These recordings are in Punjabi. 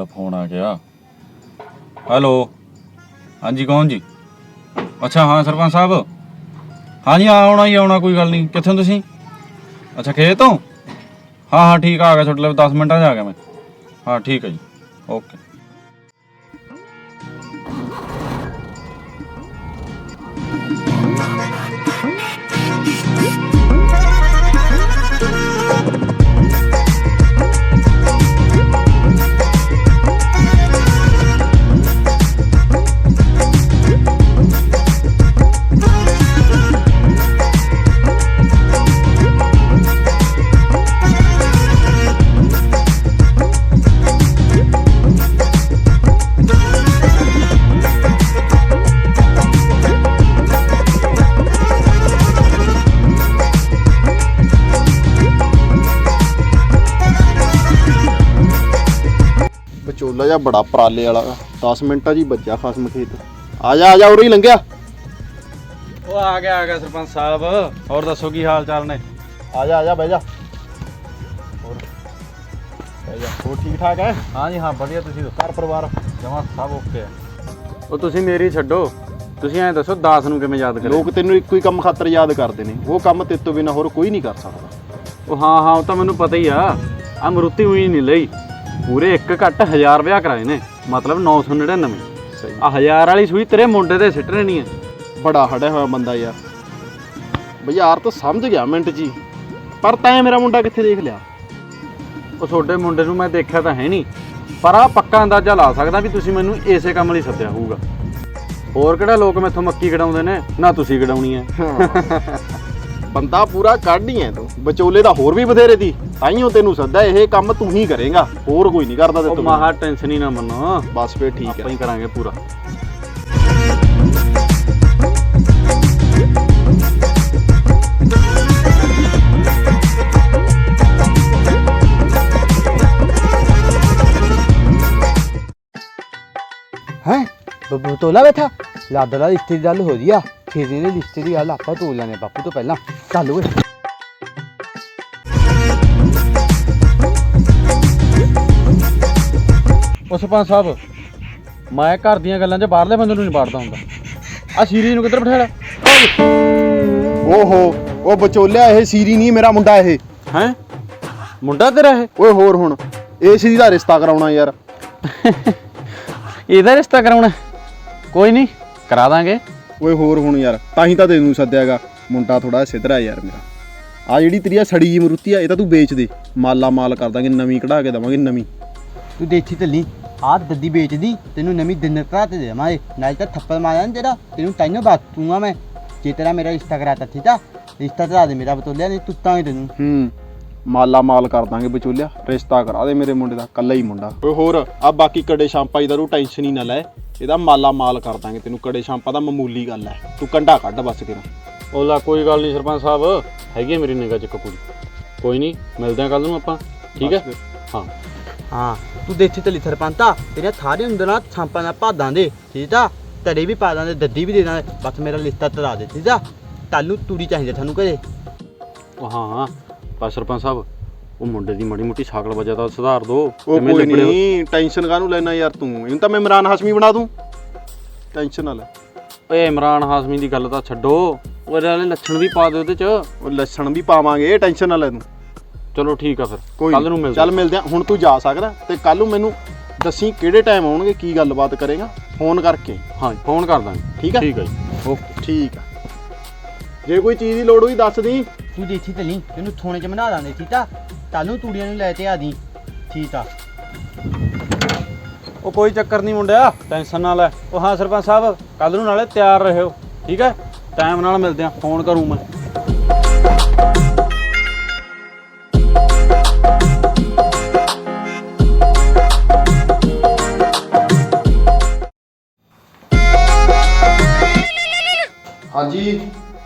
ਦਾ ਫੋਨ ਆ ਗਿਆ। ਹੈਲੋ, ਹਾਂਜੀ ਕੌਣ ਜੀ? ਅੱਛਾ ਹਾਂ ਸਰਪੰਚ ਸਾਹਿਬ, ਹਾਂਜੀ ਹਾਂ ਆਉਣਾ ਹੀ ਆਉਣਾ, ਕੋਈ ਗੱਲ ਨਹੀਂ। ਕਿੱਥੋਂ ਤੁਸੀਂ? ਅੱਛਾ ਖੇਤ ਤੋਂ? ਹਾਂ ਹਾਂ ਠੀਕ ਆ ਗਿਆ ਤੁਹਾਡੇ ਲਈ, 10 ਮਿੰਟਾਂ 'ਚ ਆ ਗਿਆ ਮੈਂ। ਹਾਂ ਠੀਕ ਹੈ ਜੀ, ਓਕੇ। ਵਿਚੋਲਾ ਜਿਹਾ ਬੜਾ ਪਰਾਲੇ ਵਾਲਾ, 10 ਮਿੰਟਾਂ 'ਚ ਹੀ ਵੱਜਿਆ ਖਸਮ ਖੇਤ। ਆ ਜਾ ਉਰੇ ਹੀ ਲੰਘਿਆ। ਉਹ ਆ ਗਿਆ ਸਰਪੰਚ ਸਾਹਿਬ। ਹੋਰ ਦੱਸੋ ਕੀ ਹਾਲ ਚਾਲ ਨੇ? ਆ ਜਾ ਬਹਿ ਜਾ। ਹੋਰ ਬਹਿ ਜਾ। ਹੋਰ ਠੀਕ ਠਾਕ ਹੈ? ਹਾਂ ਜੀ ਹਾਂ ਵਧੀਆ। ਤੁਸੀਂ ਦੱਸੋ? ਘਰ ਪਰਿਵਾਰ ਜਮਾਂ ਸਭ ਓਕੇ ਆ। ਉਹ ਤੁਸੀਂ ਮੇਰੀ ਛੱਡੋ, ਤੁਸੀਂ ਐਂ ਦੱਸੋ ਦਾਸ ਨੂੰ ਕਿਵੇਂ ਯਾਦ ਕਰੇ? ਲੋਕ ਤੈਨੂੰ ਇੱਕੋ ਹੀ ਕੰਮ ਖਾਤਰ ਯਾਦ ਕਰਦੇ ਨੇ, ਉਹ ਕੰਮ ਤੇਰੇ ਤੋਂ ਬਿਨਾਂ ਹੋਰ ਕੋਈ ਨਹੀਂ ਕਰ ਸਕਦਾ। ਉਹ ਹਾਂ ਉਹ ਤਾਂ ਮੈਨੂੰ ਪਤਾ ਹੀ ਆ। ਮਰੂਤੀ ਹੋਈ ਨਹੀਂ ਲਈ, ਪੂਰੇ 1 ਘੱਟ 1000 ਵਿਆਹ ਕਰਾਏ ਨੇ, ਮਤਲਬ 999। ਸਹੀ। 1000 ਵਾਲੀ ਸੂਈ ਤੇਰੇ ਮੁੰਡੇ ਤੇ ਸਿੱਟਣੇ ਨਹੀਂ ਹੈ। ਬੜਾ ਹੜਿਆ ਹੋਇਆ ਬੰਦਾ ਯਾਰ। ਬਾਜ਼ਾਰ ਤਾਂ ਸਮਝ ਗਿਆ ਮਿੰਟ 'ਚ ਹੀ, ਪਰ ਤੈਂ ਮੇਰਾ ਮੁੰਡਾ ਕਿੱਥੇ ਦੇਖ ਲਿਆ? ਉਹ ਤੁਹਾਡੇ ਮੁੰਡੇ ਨੂੰ ਮੈਂ ਦੇਖਿਆ ਤਾਂ ਹੈ ਨਹੀਂ, ਪਰ ਆਹ ਪੱਕਾ ਅੰਦਾਜ਼ਾ ਲਾ ਸਕਦਾ ਵੀ ਤੁਸੀਂ ਮੈਨੂੰ ਇਸੇ ਕੰਮ ਲਈ ਸੱਦਿਆ ਹੋਊਗਾ। ਹੋਰ ਕਿਹੜਾ ਲੋਕ ਮੈਥੋਂ ਮੱਕੀ ਕਢਾਉਂਦੇ ਨੇ, ਨਾ ਤੁਸੀਂ ਕਢਾਉਣੀ ਹੈ। ਬੰਦਾ ਪੂਰਾ ਕੱਢ ਹੀ ਐ ਤੂੰ। ਵਿਚੋਲੇ ਦਾ ਹੋਰ ਵੀ ਬਥੇਰੇ ਦੀ, ਤਾਈਓ ਤੈਨੂੰ ਸੱਦਾ। ਇਹ ਕੰਮ ਤੂੰ ਹੀ ਕਰੇਗਾ, ਹੋਰ ਕੋਈ ਨਹੀਂ ਕਰਦਾ ਤੇ ਤੂੰ। ਮਹਾ ਟੈਨਸ਼ਨ ਹੀ ਨਾ ਮੰਨੋ, ਬਸ ਫੇਰ ਠੀਕ ਆਪਾਂ ਹੈ, ਹੀ ਕਰਾਂਗੇ ਪੂਰਾ। ਹੈ ਬੱਬੂ ਤੋਲਾ ਬੈਠਾ ਲਾਦਰਾ ਰਿਸ਼ਤੇ ਦੀ ਗੱਲ ਹੋ ਰਹੀ ਆ। ਫਿਰ ਇਹਦੇ ਰਿਸ਼ਤੇ ਦੀ ਗੱਲ ਆਪਾਂ ਤੋਲ ਲੈਣੇ ਬਾਪੂ ਤੋਂ ਪਹਿਲਾਂ। ਚੱਲ ਓਏ। ਉਹ ਸਰਪੰਚ ਸਾਹਿਬ, ਮੈਂ ਘਰ ਦੀਆਂ ਗੱਲਾਂ 'ਚ ਬਾਹਰਲੇ ਬੰਦੇ ਨੂੰ ਨਹੀਂ ਬਾੜਦਾ ਹੁੰਦਾ। ਆ ਸੀਰੀ ਨੂੰ ਕਿੱਧਰ ਬਿਠਾਇਆ? ਓਹੋ ਉਹ ਵਿਚੋਲਿਆ, ਇਹ ਸੀਰੀ ਨਹੀਂ ਮੇਰਾ ਮੁੰਡਾ। ਇਹ ਹੈ ਮੁੰਡਾ ਤੇਰਾ ਇਹ? ਓਏ ਹੋਰ ਹੁਣ ਇਹ ਸੀਰੀ ਦਾ ਰਿਸ਼ਤਾ ਕਰਾਉਣਾ ਯਾਰ। ਇਹਦਾ ਰਿਸ਼ਤਾ ਕਰਾਉਣਾ? ਕੋਈ ਨਹੀਂ ਕਰਾ ਦਾਂਗੇ। ਓਏ ਹੋਰ ਹੁਣ ਯਾਰ, ਤਾਂ ਹੀ ਤਾਂ ਤੈਨੂੰ ਸੱਦਿਆਗਾ। ਮੁੰਡਾ ਥੋੜਾ ਸਿੱਧਰਾ ਯਾਰ ਮੇਰਾ। ਆ ਜਿਹੜੀ ਤੇਰੀ ਸੜੀ ਜੀ ਮਰੂਤੀ ਆ, ਇਹ ਤਾਂ ਤੂੰ ਵੇਚ ਦੇ, ਮਾਲਾ ਮਾਲ ਕਰ ਦਾਂਗੇ, ਨਵੀਂ ਕਢਾ ਕੇ ਦੇਵਾਂਗੇ ਨਵੀਂ। ਤੂੰ ਦੇਖੀ ਚੱਲੀ, ਆਹ ਦੱਦੀ ਵੇਚਦੀ ਤੈਨੂੰ ਨਵੀਂ ਦਿਨ ਕਰਾ ਤੇ ਦੇਵਾਂਗੇ। ਨਾਲੇ ਤਾਂ ਥੱਪੜ ਮਾਰਾਂ ਤੇਰਾ, ਤੈਨੂੰ ਤਾਈਓ ਬਾਤੂਗਾ ਮੈਂ। ਜੇ ਤੇਰਾ ਮੇਰਾ ਰਿਸ਼ਤਾ ਕਰਾਤਾ ਠੀਕ ਆ, ਰਿਸ਼ਤਾ ਕਰਾ ਦੇ ਮੇਰਾ ਬਤੋਲਿਆ, ਨਹੀਂ ਤੁੱਤਾਂਗੇ ਤੈਨੂੰ। ਮਾਲਾ ਮਾਲ ਕਰ ਦਾਂਗੇ ਵਿਚੋਲਿਆ, ਰਿਸ਼ਤਾ ਕਰਾ ਦੇ ਮੇਰੇ ਮੁੰਡੇ ਦਾ, ਕੱਲਾ ਹੀ ਮੁੰਡਾ। ਓਏ ਹੋਰ ਆ ਬਾਕੀ ਕੜੇ ਸ਼ਾਂਪਾ ਦਾ ਤੂੰ ਟੈਨਸ਼ਨ ਹੀ ਨਾ ਲੈ, ਇਹਦਾ ਮਾਲਾ ਮਾਲ ਕਰ ਦਾਂਗੇ ਤੈਨੂੰ। ਕੜੇ ਸ਼ਾਂਪਾ ਦਾ ਮਾਮੂਲੀ ਗੱਲ ਹੈ, ਤੂੰ ਕੰਡਾ ਕੱਢ ਬਸ ਕਿਰਾ। ਉਹਲਾ ਕੋਈ ਗੱਲ ਨਹੀਂ ਸਰਪੰਚ ਸਾਹਿਬ, ਹੈਗੀ ਮੇਰੀ ਨਿਗਾਹ 'ਚ ਇੱਕ ਕੁੜੀ। ਕੋਈ ਨਹੀਂ ਮਿਲਦੇ ਆ ਕੱਲ ਨੂੰ ਆਪਾਂ, ਠੀਕ ਹੈ? ਹਾਂ ਹਾਂ ਤੂੰ ਦੇਖੀ ਚੱਲੀ ਸਰਪੰਚਾ, ਤੇਰੇ ਸਾਰੇ ਹੁੰਦੇ ਨਾ ਛਾਂਪਾਂ ਨਾਲ ਪਾ ਦਾਂਗੇ ਠੀਕ ਆ। ਤੜੇ ਵੀ ਪਾ ਦਾਂਗੇ, ਦੱਦੀ ਵੀ ਦੇ ਦਾਂਗੇ। ਬਸ ਮੇਰਾ ਲਿਸਤਾ ਤਰਾ ਦੇ ਠੀਕ ਆ। ਤੁਹਾਨੂੰ ਤੂੜੀ ਚਾਹੀਦੀ ਤੁਹਾਨੂੰ ਘਰੇ। ਉਹ ਹਾਂ ਪਰ ਸਰਪੰਚ ਸਾਹਿਬ, ਉਹ ਮੁੰਡੇ ਦੀ ਮਾੜੀ ਮੋਟੀ ਸ਼ਕਲ ਵਜ੍ਹਾ ਤਾਂ ਸੁਧਾਰ ਦੋ। ਉਹ ਕੋਈ ਨਹੀਂ, ਟੈਨਸ਼ਨ ਕਾਹਨੂੰ ਲੈਣਾ ਯਾਰ ਤੂੰ? ਇਹਨੂੰ ਤਾਂ ਮੈਂ ਇਮਰਾਨ ਹਾਸ਼ਮੀ ਬਣਾ ਦੂੰ, ਟੈਨਸ਼ਨ ਨਾ ਲੈ। ਓਏ ਇਮਰਾਨ ਹਾਸ਼ਮੀ ਦੀ ਗੱਲ ਤਾਂ ਛੱਡੋ, ਉਹਦੇ ਵਾਲੇ ਲੱਛਣ ਵੀ ਪਾ ਦਿਓ ਉਹਦੇ 'ਚ। ਉਹ ਲੱਛਣ ਵੀ ਪਾਵਾਂਗੇ, ਟੈਨਸ਼ਨ ਨਾ ਲੈ ਤੂੰ। ਚਲੋ ਠੀਕ ਆ ਫਿਰ, ਕੋਈ ਕੱਲ ਨੂੰ ਮਿਲਦੇ। ਚੱਲ ਮਿਲਦੇ ਆ। ਹੁਣ ਤੂੰ ਜਾ ਸਕਦਾ ਤੇ ਕੱਲ ਨੂੰ ਮੈਨੂੰ ਦੱਸੀ ਕਿਹੜੇ ਟਾਈਮ ਆਉਣਗੇ, ਕੀ ਗੱਲਬਾਤ ਕਰੇਗਾ, ਫੋਨ ਕਰਕੇ। ਹਾਂ ਫੋਨ ਕਰ ਦਾਂਗੇ। ਠੀਕ ਆ? ਠੀਕ ਆ ਜੀ, ਓਕੇ। ਠੀਕ ਆ, ਜੇ ਕੋਈ ਚੀਜ਼ ਦੀ ਲੋੜ ਹੋਈ ਦੱਸ ਦੀ। ਤੂੰ ਦੇਖੀ ਚੱਲੀ, ਤੈਨੂੰ ਥੋਣੇ 'ਚ ਬਣਾ ਦਾਂਗੇ ਠੀਕ ਆ। ਤੁਹਾਨੂੰ ਤੂੜੀਆਂ ਨੂੰ ਲੈ ਤੇ ਆ ਦੀ ਠੀਕ ਆ। ਉਹ ਕੋਈ ਚੱਕਰ ਨਹੀਂ ਮੁੰਡਿਆ, ਟੈਨਸ਼ਨ ਨਾ ਲੈ। ਉਹ ਹਾਂ ਸਰਪੰਚ ਸਾਹਿਬ, ਕੱਲ ਨੂੰ ਨਾਲੇ ਤਿਆਰ ਰਹਿਓ, ਠੀਕ ਹੈ? ਟਾਈਮ ਨਾਲ ਮਿਲਦੇ ਆ, ਫੋਨ ਕਰੂੰ ਮੈਂ। ਹਾਂਜੀ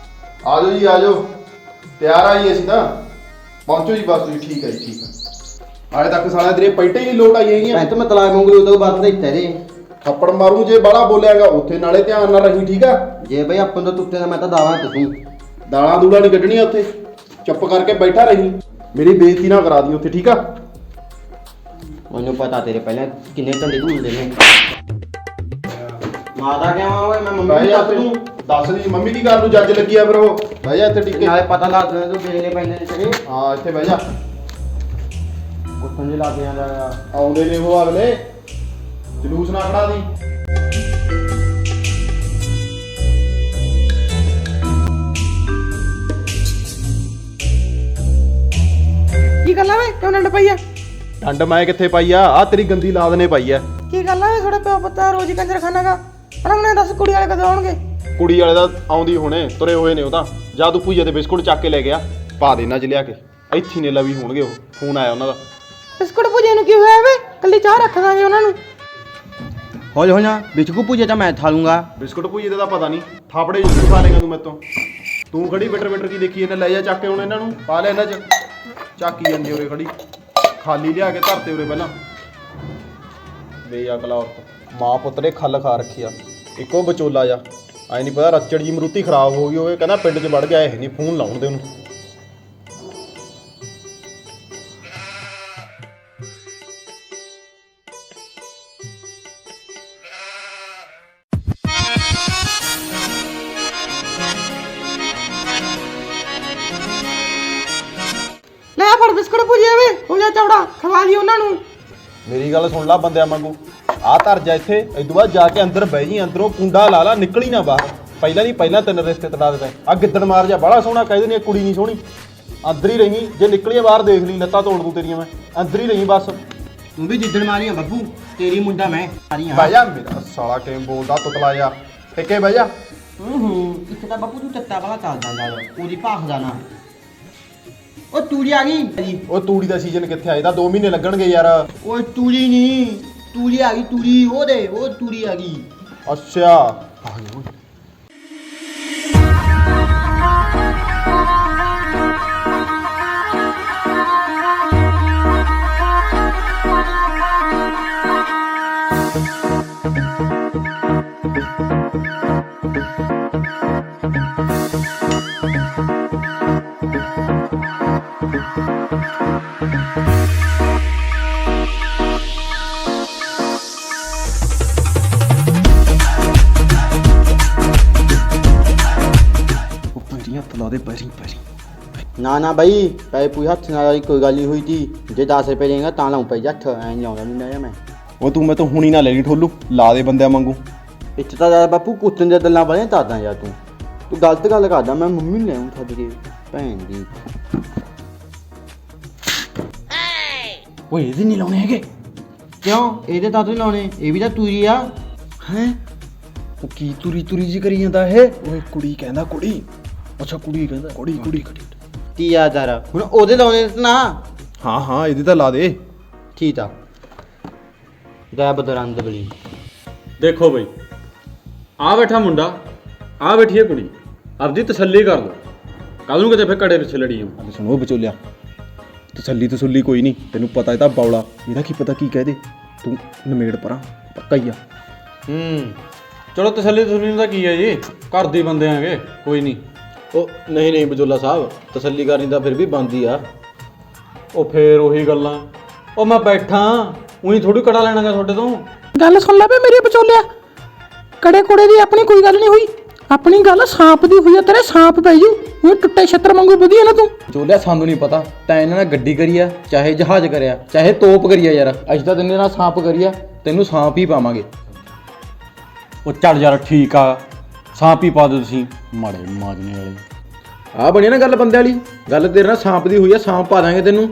ਆ ਜਾਓ ਜੀ, ਆ ਜਾਓ। ਤਿਆਰ ਆ ਜੀ ਅਸੀਂ ਤਾਂ, ਪਹੁੰਚੋ ਜੀ ਬਸ ਤੁਸੀਂ। ਠੀਕ ਹੈ ਜੀ, ਠੀਕ ਹੈ। ਆਏ ਤੱਕ ਸਾਲਿਆ ਤੇਰੇ ਪੈਟੇ ਹੀ ਲੋਟ ਆਈ ਹੈਗੀਆਂ। ਮੈਂ ਤਲਾਕ ਮੰਗੂ ਉਹ ਤੋਂ ਬਾਅਦ ਤਾਂ ਤੇਰੇ ਥੱਪੜ ਮਾਰੂ ਜੇ ਬਾਹਲਾ ਬੋਲਿਆਗਾ ਉੱਥੇ, ਨਾਲੇ ਧਿਆਨ ਨਾਲ ਰਹੀ ਠੀਕ ਆ। ਜੇ ਬਈ ਆਪਾਂ ਤੋਂ ਟੁੱਟੇ ਦਾ ਮੈਂ ਤਾਂ ਦਾਵਾ ਤੂੰ ਦਾਲਾਂ ਦੂਲਾਂ ਨਹੀਂ ਕੱਢਣੀਆਂ ਉੱਥੇ, ਚੁੱਪ ਕਰਕੇ ਬੈਠਾ ਰਹੀ, ਮੇਰੀ ਬੇਇੱਜ਼ਤੀ ਨਾ ਕਰਾ ਦੀ ਉੱਥੇ, ਠੀਕ ਆ। ਮੈਨੂੰ ਪਤਾ ਤੇਰੇ ਪਹਿਲਾਂ ਕਿੰਨੇ ਧੰਦੇ ਢੂਲਦੇ ਨੇ ਮਾਤਾ ਕਿਉਂ ਆ ਓਏ ਮੈਂ ਮੰਮੀ ਬਹਿ ਨੂੰ ਜਾ ਦੱਸ ਤੂੰ ਦੂੰ ਦੱਸ ਦੀ ਮੰਮੀ ਕੀ ਕਰਨ ਨੂੰ ਜੱਜ ਲੱਗੀ ਆ ਫਿਰ ਉਹ ਬਹਿ ਜਾ ਇੱਥੇ ਟਿੱਕੇ ਨਾਲੇ ਪਤਾ ਲੱਗ ਜਾਂਦਾ ਤੂੰ ਬੇਲੇ ਪੈਂਦੇ ਨੇ ਤੇਰੇ ਹਾਂ ਇੱਥੇ ਬਹਿ ਜਾ ਉੱਠਣ ਦੇ ਲੱਗ ਜਾਂਦਾ ਆਉਂਦੇ ਨੇ ਉਹ ਅਗਲੇ ਜਲੂਸ ਨਾ ਖੜਾ ਦੀ ਕੀ ਗੱਲ ਆ ਵੇ ਕਿਉਂ ਡੰਡ ਪਈ ਆ ਡੰਡ ਮੈਂ ਕਿੱਥੇ ਪਾਈ ਆ ਤੇਰੀ ਗੰਦੀ ਲਾਦ ਨੇ ਪਾਈ ਆ ਕੀ ਗੱਲ ਆ ਵੇ ਥੋੜਾ ਪਿਓ ਪੁੱਤਾ ਰੋਜ਼ ਹੀ ਕੰਜਰ ਖਾਨਾਗਾ ਪਰ ਉਹਨੇ ਦੱਸ ਕੁੜੀ ਵਾਲੇ ਕਦੋਂ ਆਉਣਗੇ ਕੁੜੀ ਵਾਲੇ ਦਾ ਆਉਂਦੀ ਹੁਣੇ ਤੁਰੇ ਹੋਏ ਨੇ ਉਹ ਤਾਂ ਜਾ ਤੂੰ ਭੂਜੇ ਦੇ ਬਿਸਕੁਟ ਚੱਕ ਕੇ ਲੈ ਗਿਆ ਪਾ ਦੇ ਇਹਨਾਂ ਚ ਲਿਆ ਕੇ ਇੱਥੇ ਨੇ ਲਵੀ ਹੋਣਗੇ ਉਹ ਫੋਨ ਆਇਆ ਉਹਨਾਂ ਦਾ ਬਿਸਕੁਟ ਭੁਜੇ ਨੂੰ ਕੀ ਹੋਇਆ ਵੇ ਕੱਲੀ ਚਾਹ ਰੱਖ ਦਾਂਗੇ ਉਹਨਾਂ ਨੂੰ ਹੌਲੀ ਹੋ ਜਾ ਬਿਚਕੂ ਪੂਜੇ ਤਾਂ ਮੈਂ ਥਾ ਲੂੰਗਾ ਬਿਸਕੁਟ ਭੂਜੇ ਦਾ ਤਾਂ ਪਤਾ ਨਹੀਂ ਥਾਪੜੇ ਜਿੱਥੇ ਖਾ ਲੇਗਾ ਤੂੰ ਮੈਥੋਂ ਤੂੰ ਖੜੀ ਬਿਟਰ ਕੀ ਦੇਖੀ ਇਹਨੇ ਲੈ ਜਾ ਚੱਕ ਕੇ ਹੁਣ ਇਹਨਾਂ ਨੂੰ ਪਾ ਲੈ ਇਹਨਾਂ ਚ ਚੱਕੀ ਜਾਂਦੀ ਉਰੇ ਖੜੀ ਖਾਲੀ ਲਿਆ ਕੇ ਧਰਤੇ ਉਰੇ ਪਹਿਲਾਂ ਬੇਅਕਲਾ ਔਰਤ ਮਾਂ ਪੁੱਤ ਨੇ ਖੱਲ ਖਾ ਰੱਖੀ ਆ ਇੱਕੋ ਵਿਚੋਲਾ ਜਾ ਐ ਨਹੀਂ ਪਤਾ ਰੱਚੜ ਜੀ ਮਰੂਤੀ ਖਰਾਬ ਹੋ ਗਈ ਹੋਵੇ ਕਹਿੰਦਾ ਪਿੰਡ 'ਚ ਵੜ ਗਿਆ ਇਹ ਨਹੀਂ ਫੋਨ ਲਾਉਣ ਦੇ ਉਹਨੂੰ ਲੈ ਆ ਫੜ ਬਿਸਕੁਟ ਭੁਜੇ ਵੇ ਹੋ ਜਾ ਚੌੜਾ ਖਵਾ ਲਈ ਉਹਨਾਂ ਨੂੰ ਮੇਰੀ ਗੱਲ ਸੁਣ ਲਾ ਬੰਦਿਆਂ ਵਾਂਗੂ ਆ ਧਰ ਜਾ ਇੱਥੇ ਇਦੋਂ ਬਾਅਦ ਜਾ ਕੇ ਅੰਦਰ ਬਹਿ ਜੀ ਅੰਦਰੋਂ ਕੁੰਡਾ ਲਾ ਲਾ ਨਿਕਲੀ ਨਾ ਬਾਹਰ ਪਹਿਲਾਂ ਨਹੀਂ ਪਹਿਲਾਂ ਤਿੰਨ ਰਿਸ਼ਤੇ ਤੜਾ ਦਿੱਤੇ ਆ ਗਿੱਦੜ ਮਾਰ ਜਾ ਬੜਾ ਸੋਹਣਾ ਕਹਿੰਦੇ ਨੇ ਕੁੜੀ ਨਹੀਂ ਸੋਹਣੀ ਅੰਦਰ ਹੀ ਰਹੀ ਜੇ ਨਿਕਲੀਏ ਬਾਹਰ ਦੇਖ ਲਈ ਲੱਤਾਂ ਤੋੜ ਦੂੰ ਤੇਰੀਆਂ ਮੈਂ ਅੰਦਰ ਹੀ ਰਹੀ ਬਸ ਤੂੰ ਵੀ ਜਿੱਦਣ ਮਾਰੀਆਂ ਬੱਬੂ ਤੇਰੀ ਮੁੰਡਾ ਮੈਂ ਮਾਰੀਆਂ ਬਹਿ ਜਾ ਮੇਰਾ ਸਾਲਾ ਕਿਵੇਂ ਬੋਲਦਾ ਤੁਤਲਾ ਜਾ ਟਿੱਕੇ ਬਹਿ ਜਾ ਇੱਥੇ ਤਾਂ ਬੱਬੂ ਤੂੰ ਤੱਤਾ ਵਾਲਾ ਚੱਲਦਾ ਜਾ ਪੂਰੀ ਭਾਖ ਦਾ ਨਾ ਉਹ ਤੂੜੀ ਆ ਗਈ ਜੀ ਉਹ ਤੂੜੀ ਦਾ ਸੀਜ਼ਨ ਕਿੱਥੇ ਆਇਆ ਤਾਂ 2 ਮਹੀਨੇ ਲੱਗਣਗੇ ਯਾਰ ਓਏ ਤੂੜੀ ਨਹੀਂ ਤੂੜੀ ਆ ਗਈ ਤੂੜੀ ਉਹ ਤੂੜੀ ਆ ਗਈ ਅੱਛਾ ਆ ਗਈ ਓਏ ਨਾ ਬਾਈ ਪੈ ਪੂਈ ਹੱਥ ਨਾਲ ਵਾਲੀ ਕੋਈ ਗੱਲ ਨਹੀਂ ਹੋਈ ਤੀ ਜੇ 10 ਰੁਪਏ ਦੇਂਗਾ ਤਾਂ ਲਾਉਂ ਪੈ ਜੱਠ ਐਂ ਨਹੀਂ ਲਾਉਂਦਾ ਨਹੀਂ ਮੈਂ ਉਹ ਤੂੰ ਮੈਂ ਤਾਂ ਹੁਣੀ ਨਾ ਲੈ ਲਈ ਠੋਲੂ ਲਾ ਦੇ ਬੰਦਿਆਂ ਵਾਂਗੂ ਇੱਥੇ ਤਾਂ ਯਾਰ ਬਾਪੂ ਕੁੱਤਨ ਦੀਆਂ ਗੱਲਾਂ ਵਾਲੀਆਂ ਤਾਦਾਂ ਯਾਰ ਤੂੰ ਗਲਤ ਗੱਲ ਕਰਦਾ ਮੈਂ ਮੰਮੀ ਨੂੰ ਲੈਉਂ ਛੱਡ ਕੇ ਭੈਣ ਦੀ ਓਏ ਇਹਦੇ ਨਹੀਂ ਲਾਉਣੇ ਹੈਗੇ ਕਿਉਂ ਇਹਦੇ ਤਾਂ ਤੂੰ ਲਾਉਣੇ ਇਹ ਵੀ ਤਾਂ ਤੂਰੀ ਆ ਹੈ ਉਹ ਕੀ ਤੁਰੀ ਜੀ ਕਰੀ ਜਾਂਦਾ ਇਹ ਓਏ ਕੁੜੀ ਕਹਿੰਦਾ ਕੁੜੀ ਅੱਛਾ ਕੁੜੀ ਕਹਿੰਦਾ ਕੁੜੀ ਤੀ ਯਾਦਾਰ ਹੁਣ ਉਹਦੇ ਲਾਉਣੇ ਨਾ ਹਾਂ ਇਹਦੀ ਤਾਂ ਲਾ ਦੇ ਠੀਕ ਆ ਦਾ ਬਦਰੰਦ ਬਲੀ ਦੇਖੋ ਬਈ ਆ ਬੈਠਾ ਮੁੰਡਾ ਆ ਬੈਠੀ ਹੈ ਕੁੜੀ ਆਪਦੀ ਤਸੱਲੀ ਕਰ ਲਓ ਕੱਲ ਨੂੰ ਕਿਤੇ ਫੇਰ ਕੜੇ ਪਿੱਛੇ ਲੜੀ ਹੋ ਅਰੇ ਸੁਣੋ ਵਿਚੋਲਿਆ ਤਸੱਲੀ ਕੋਈ ਨਹੀਂ ਤੈਨੂੰ ਪਤਾ ਇਹਦਾ ਬੌਲਾ ਇਹਦਾ ਕੀ ਪਤਾ ਕੀ ਕਹਦੇ ਤੂੰ ਨਮੇੜ ਪਰਾਂ ਪੱਕਾ ਹੀ ਆ ਚਲੋ ਤਸੱਲੀ ਨੂੰ ਤਾਂ ਕੀ ਹੈ ਜੀ ਘਰ ਦੇ ਬੰਦੇ ਆਂਗੇ ਕੋਈ ਨਹੀਂ ਉਹ ਨਹੀਂ ਵਿਚੋਲਾ ਸਾਹਿਬ ਤਸੱਲੀ ਕਰਨੀ ਤਾਂ ਫਿਰ ਵੀ ਬਣਦੀ ਆ ਉਹ ਫੇਰ ਉਹੀ ਗੱਲਾਂ ਉਹ ਮੈਂ ਬੈਠਾ ਉਹੀ ਥੋੜੀ ਕੜਾ ਲੈਣਾਗਾ ਤੁਹਾਡੇ ਤੋਂ ਗੱਲ ਸੁਣ ਲੈ ਵੇ ਮੇਰੇ ਵਿਚੋਲਿਆ ਕੜੇ ਕੋੜੇ ਦੀ ਆਪਣੀ ਕੋਈ ਗੱਲ ਨਹੀਂ ਹੋਈ ਆਪਣੀ ਗੱਲ ਸਾਂਪ ਦੀ ਹੋਈ ਆ ਤੇਰੇ ਸਾਂਪ ਪੈ ਜੂ ਉਹ ਟੁੱਟੇ ਛੱਤਰ ਵਾਂਗੂ ਵਧੀਆ ਨਾ ਤੂੰ ਵਿਚੋਲਿਆ ਸਾਨੂੰ ਨਹੀਂ ਪਤਾ ਤਾਂ ਇਹਨਾਂ ਨੇ ਗੱਡੀ ਕਰੀ ਆ ਚਾਹੇ ਜਹਾਜ਼ ਕਰਿਆ ਚਾਹੇ ਤੋਪ ਕਰੀ ਆ ਯਾਰ ਅਸੀਂ ਤਾਂ ਤੈਨੂੰ ਨਾਲ ਸਾਂਪ ਕਰੀ ਆ ਤੈਨੂੰ ਸਾਂਪ ਹੀ ਪਾਵਾਂਗੇ ਉਹ ਚੱਲ ਯਾਰ ਠੀਕ ਆ ਸਾਂਪ ਹੀ ਪਾ ਦਿਓ ਤੁਸੀਂ ਮਾੜੇ ਮਾਜਨੇ ਵਾਲੇ ਆ ਬਣੀ ਨਾ ਗੱਲ ਬੰਦੇ ਵਾਲੀ ਗੱਲ ਤੇਰੇ ਨਾਲ ਸਾਂਪ ਦੀ ਹੋਈ ਆ ਸਾਂਪ ਪਾ ਦਾਂਗੇ ਤੈਨੂੰ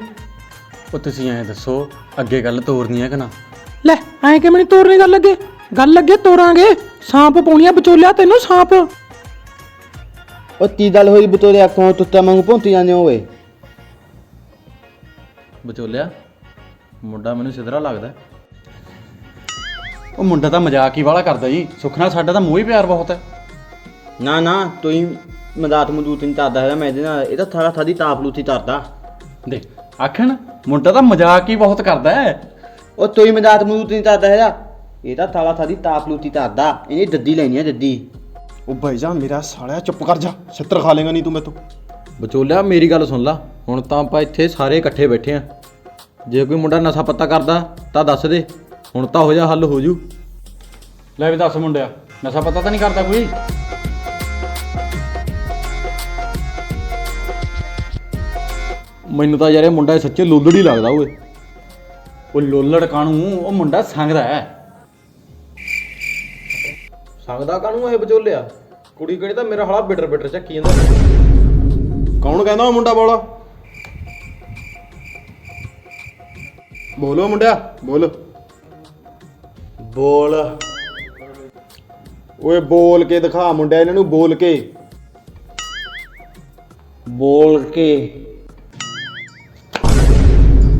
ਉਹ ਤੁਸੀਂ ਐਂ ਦੱਸੋ ਅੱਗੇ ਗੱਲ ਤੋਰਨੀ ਹੈ ਕਿ ਨਾ ਲੈ ਐਂ ਕਿਵੇਂ ਨਹੀਂ ਤੋਰਨੀ ਗੱਲ ਅੱਗੇ ਤੋਰਾਂਗੇ ਸਾਂਪ ਪਾਉਣੀਆਂ ਵਿਚੋਲਿਆ ਤੈਨੂੰ ਸਾਂਪ ਉਹ ਤੀ ਗੱਲ ਹੋਈ ਬਤੋਰੇ ਅੱਖੋਂ ਤੁੱਤਾ ਵਾਂਗੂ ਭੌਂਤੀ ਜਾਂਦੇ ਓਏ ਵਿਚੋਲਿਆ ਮੁੰਡਾ ਮੈਨੂੰ ਸਿਧਰਾ ਲੱਗਦਾ ਉਹ ਮੁੰਡਾ ਤਾਂ ਮਜ਼ਾਕ ਹੀ ਵਾਲਾ ਕਰਦਾ ਜੀ ਸੁਖਨਾ ਸਾਡਾ ਤਾਂ ਮੋਹ ਹੀ ਪਿਆਰ ਬਹੁਤ ਹੈ ਨਾ ਤੂੰ ਹੀ ਮਦਾਤ ਮਦੂਤ ਨਹੀਂ ਤਰਦਾ ਹੈਗਾ ਮੈਂ ਇਹਦੇ ਨਾਲ ਇਹ ਤਾਂ ਥਾੜਾ ਥਾਦੀ ਤਾਪਲੂਤੀ ਤਰਦਾ ਦੇਖ ਆਖਣ ਮੁੰਡਾ ਤਾਂ ਮਜ਼ਾਕ ਹੀ ਬਹੁਤ ਕਰਦਾ ਹੈ ਉਹ ਤੂੰ ਹੀ ਮਦਾਤ ਮਦੂਤ ਨਹੀਂ ਤਰਦਾ ਹੈਗਾ ਇਹ ਤਾਂ ਥਾੜਾ ਥਾਦੀ ਤਾਪਲੂਤੀ ਤਰਦਾ ਇਹਨੇ ਦੱਦੀ ਲੈਣੀ ਆ ਦੱਦੀ ਉਹ ਭਾਈ ਜਾ ਮੇਰਾ ਸਾਲਿਆ ਚੁੱਪ ਕਰ ਜਾ ਛਿੱਤਰ ਖਾ ਲੇਗਾ ਨਹੀਂ ਤੂੰ ਮੈਥੋਂ ਵਿਚੋਲਿਆ ਮੇਰੀ ਗੱਲ ਸੁਣ ਲਾ ਹੁਣ ਤਾਂ ਆਪਾਂ ਇੱਥੇ ਸਾਰੇ ਇਕੱਠੇ ਬੈਠੇ ਆ ਜੇ ਕੋਈ ਮੁੰਡਾ ਨਸ਼ਾ ਪੱਤਾ ਕਰਦਾ ਤਾਂ ਦੱਸ ਦੇ, ਹੁਣ ਤਾਂ ਹੋ ਜਾ ਹੱਲ ਹੋ ਜੂ। ਲੈ ਵੀ ਦੱਸ ਮੁੰਡਿਆ, ਨਸ਼ਾ ਪਤਾ ਤਾਂ ਨਹੀਂ ਕਰਦਾ ਕੋਈ? ਮੈਨੂੰ ਤਾਂ ਯਾਰ ਇਹ ਮੁੰਡਾ ਸੱਚੇ ਲੋਲੜੀ ਲੱਗਦਾ ਓਏ। ਉਹ ਲੋਲੜ ਕਾਣੂ, ਉਹ ਮੁੰਡਾ ਸੰਗਦਾ ਹੈ। ਸੰਗਦਾ ਕਾਹਨੂੰ ਇਹ ਵਿਚੋਲਿਆ? ਕੁੜੀ ਕਿਹੜੀ ਤਾਂ ਮੇਰਾ ਹਾਲਾ ਬਿਟਰ ਬਿਟਰ ਚੱਕੀ ਜਾਂਦਾ। ਕੌਣ ਕਹਿੰਦਾ ਉਹ ਮੁੰਡਾ ਬੋਲਾ? ਬੋਲੋ ਮੁੰਡਿਆ, ਬੋਲ। ਬੋਲ। ਓਏ ਬੋਲ ਕੇ ਦਿਖਾ ਮੁੰਡਿਆ ਇਹਨਾਂ ਨੂੰ, ਬੋਲ ਕੇ। ਬੋਲ ਕੇ।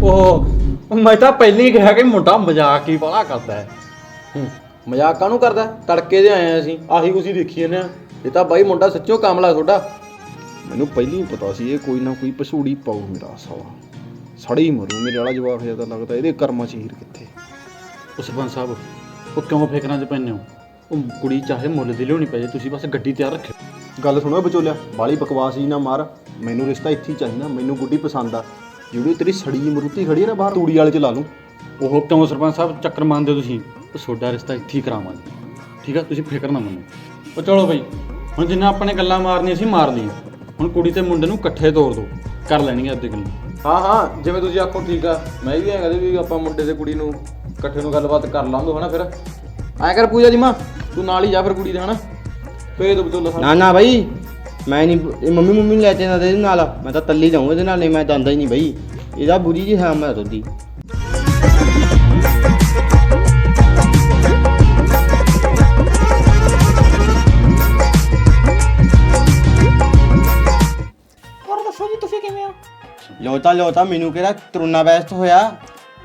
ਉਹ ਮੈਂ ਤਾਂ ਪਹਿਲਾਂ ਹੀ ਕਿਹਾ ਕਿ ਮੁੰਡਾ ਮਜ਼ਾਕ ਹੀ ਬੜਾ ਕਰਦਾ ਹੈ। ਮਜ਼ਾਕ ਕਾਹਨੂੰ ਕਰਦਾ? ਤੜਕੇ ਦੇ ਆਏ ਆ ਅਸੀਂ, ਆਹੀ ਕੁਛ ਹੀ ਦੇਖੀ ਜਾਂਦੇ ਆ। ਇਹ ਤਾਂ ਬਾਈ ਮੁੰਡਾ ਸੱਚੋ ਕਮਲਾ ਤੁਹਾਡਾ। ਮੈਨੂੰ ਪਹਿਲਾਂ ਹੀ ਪਤਾ ਸੀ ਇਹ ਕੋਈ ਨਾ ਕੋਈ ਪਸੂੜੀ ਪਾਉ ਮੇਰਾ ਸਾਲਾ। ਸੜੀ ਮਰੂ ਮੇਰੇ ਵਾਲਾ ਜਵਾਬ ਜਿਆਦਾ ਲੱਗਦਾ, ਇਹਦੇ ਕਰਮਾਂ ਚ ਹੀਰ ਕਿੱਥੇ। ਉਹ ਸਰਪੰਚ ਸਾਹਿਬ, ਉਹ ਕਿਉਂ ਫਿਕਰਾਂ 'ਚ ਪੈਂਦੇ ਹੋ? ਉਹ ਕੁੜੀ ਚਾਹੇ ਮੁੱਲ ਦੀ ਲਿਆਉਣੀ ਪਏ, ਤੁਸੀਂ ਬਸ ਗੱਡੀ ਤਿਆਰ ਰੱਖਿਓ। ਗੱਲ ਸੁਣੋ ਵਿਚੋਲਿਆ, ਬਾਲੀ ਬਕਵਾਸ ਹੀ ਨਾ ਮਾਰ। ਮੈਨੂੰ ਰਿਸ਼ਤਾ ਇੱਥੇ ਹੀ ਚਾਹੀਦਾ, ਮੈਨੂੰ ਗੁੱਡੀ ਪਸੰਦ ਆ। ਜਿਹੜੀ ਤੇਰੀ ਸੜੀ ਜਿਹੀ ਮਰੂਤੀ ਖੜੀ ਹੈ ਨਾ ਬਾਹਰ, ਤੂੜੀ ਵਾਲੇ ਚ ਲਾ ਲੂੰ। ਉਹ ਕਿਉਂ ਸਰਪੰਚ ਸਾਹਿਬ ਚੱਕਰ ਮੰਨਦੇ ਹੋ ਤੁਸੀਂ? ਉਹ ਤੁਹਾਡਾ ਰਿਸ਼ਤਾ ਇੱਥੇ ਹੀ ਕਰਾਵਾਂਗੇ, ਠੀਕ ਆ? ਤੁਸੀਂ ਫਿਕਰ ਨਾ ਮੰਨੋ। ਉਹ ਚਲੋ ਬਈ, ਹੁਣ ਜਿੰਨਾ ਆਪਾਂ ਨੇ ਗੱਲਾਂ ਮਾਰਨੀਆਂ ਸੀ ਮਾਰ ਲਈਆਂ। ਹੁਣ ਕੁੜੀ ਤੇ ਮੁੰਡੇ ਨੂੰ ਇਕੱਠੇ ਤੋਰ ਦਿਓ, ਕਰ ਲੈਣਗੇ ਅੱਧੇ ਗੱਲਾਂ। ਹਾਂ ਹਾਂ, ਜਿਵੇਂ ਤੁਸੀਂ ਆਖੋ ਠੀਕ ਆ। ਮੈਂ ਵੀ ਐਂ ਕਹਦੇ ਵੀ ਆਪਾਂ ਮੁੰਡੇ ਤੇ ਕੁੜੀ ਨੂੰ ਇਕੱਠੇ ਨੂੰ ਗੱਲਬਾਤ ਕਰ ਲਾਂਗੇ ਹਨਾ। ਫਿਰ ਐਂ ਕਰ ਪੂਜਾ ਦੀ ਮਾਂ, ਤੂੰ ਨਾਲ ਹੀ ਜਾ ਫਿਰ ਕੁੜੀ ਦੇ ਹਨਾ, ਭੇਜ ਦੋ ਵਿਚੋਲਾ। ਨਾ ਨਾ ਬਾਈ, ਮੈਂ ਨਹੀਂ, ਇਹ ਮੰਮੀ ਨੂੰ ਲੈ ਕੇ ਨਾ ਦੇ ਨਾਲ, ਮੈਂ ਤਾਂ ਤੱਲੀ ਜਾਊਂ ਇਹਦੇ ਨਾਲ। ਨਹੀਂ ਮੈਂ ਜਾਂਦਾ ਹੀ ਨਹੀਂ ਬਾਈ, ਇਹਦਾ ਬੁਰੀ ਜੀ ਹੈ ਮੈਂ ਤੁਹਾਡੀ। ਹੋਰ ਦੱਸੋ ਜੀ ਤੁਸੀਂ ਕਿਵੇਂ ਹੋ? ਲੋਤਾ ਮੈਨੂੰ ਕਿਹੜਾ ਕਰੋਨਾ ਵਾਇਰਸ ਹੋਇਆ?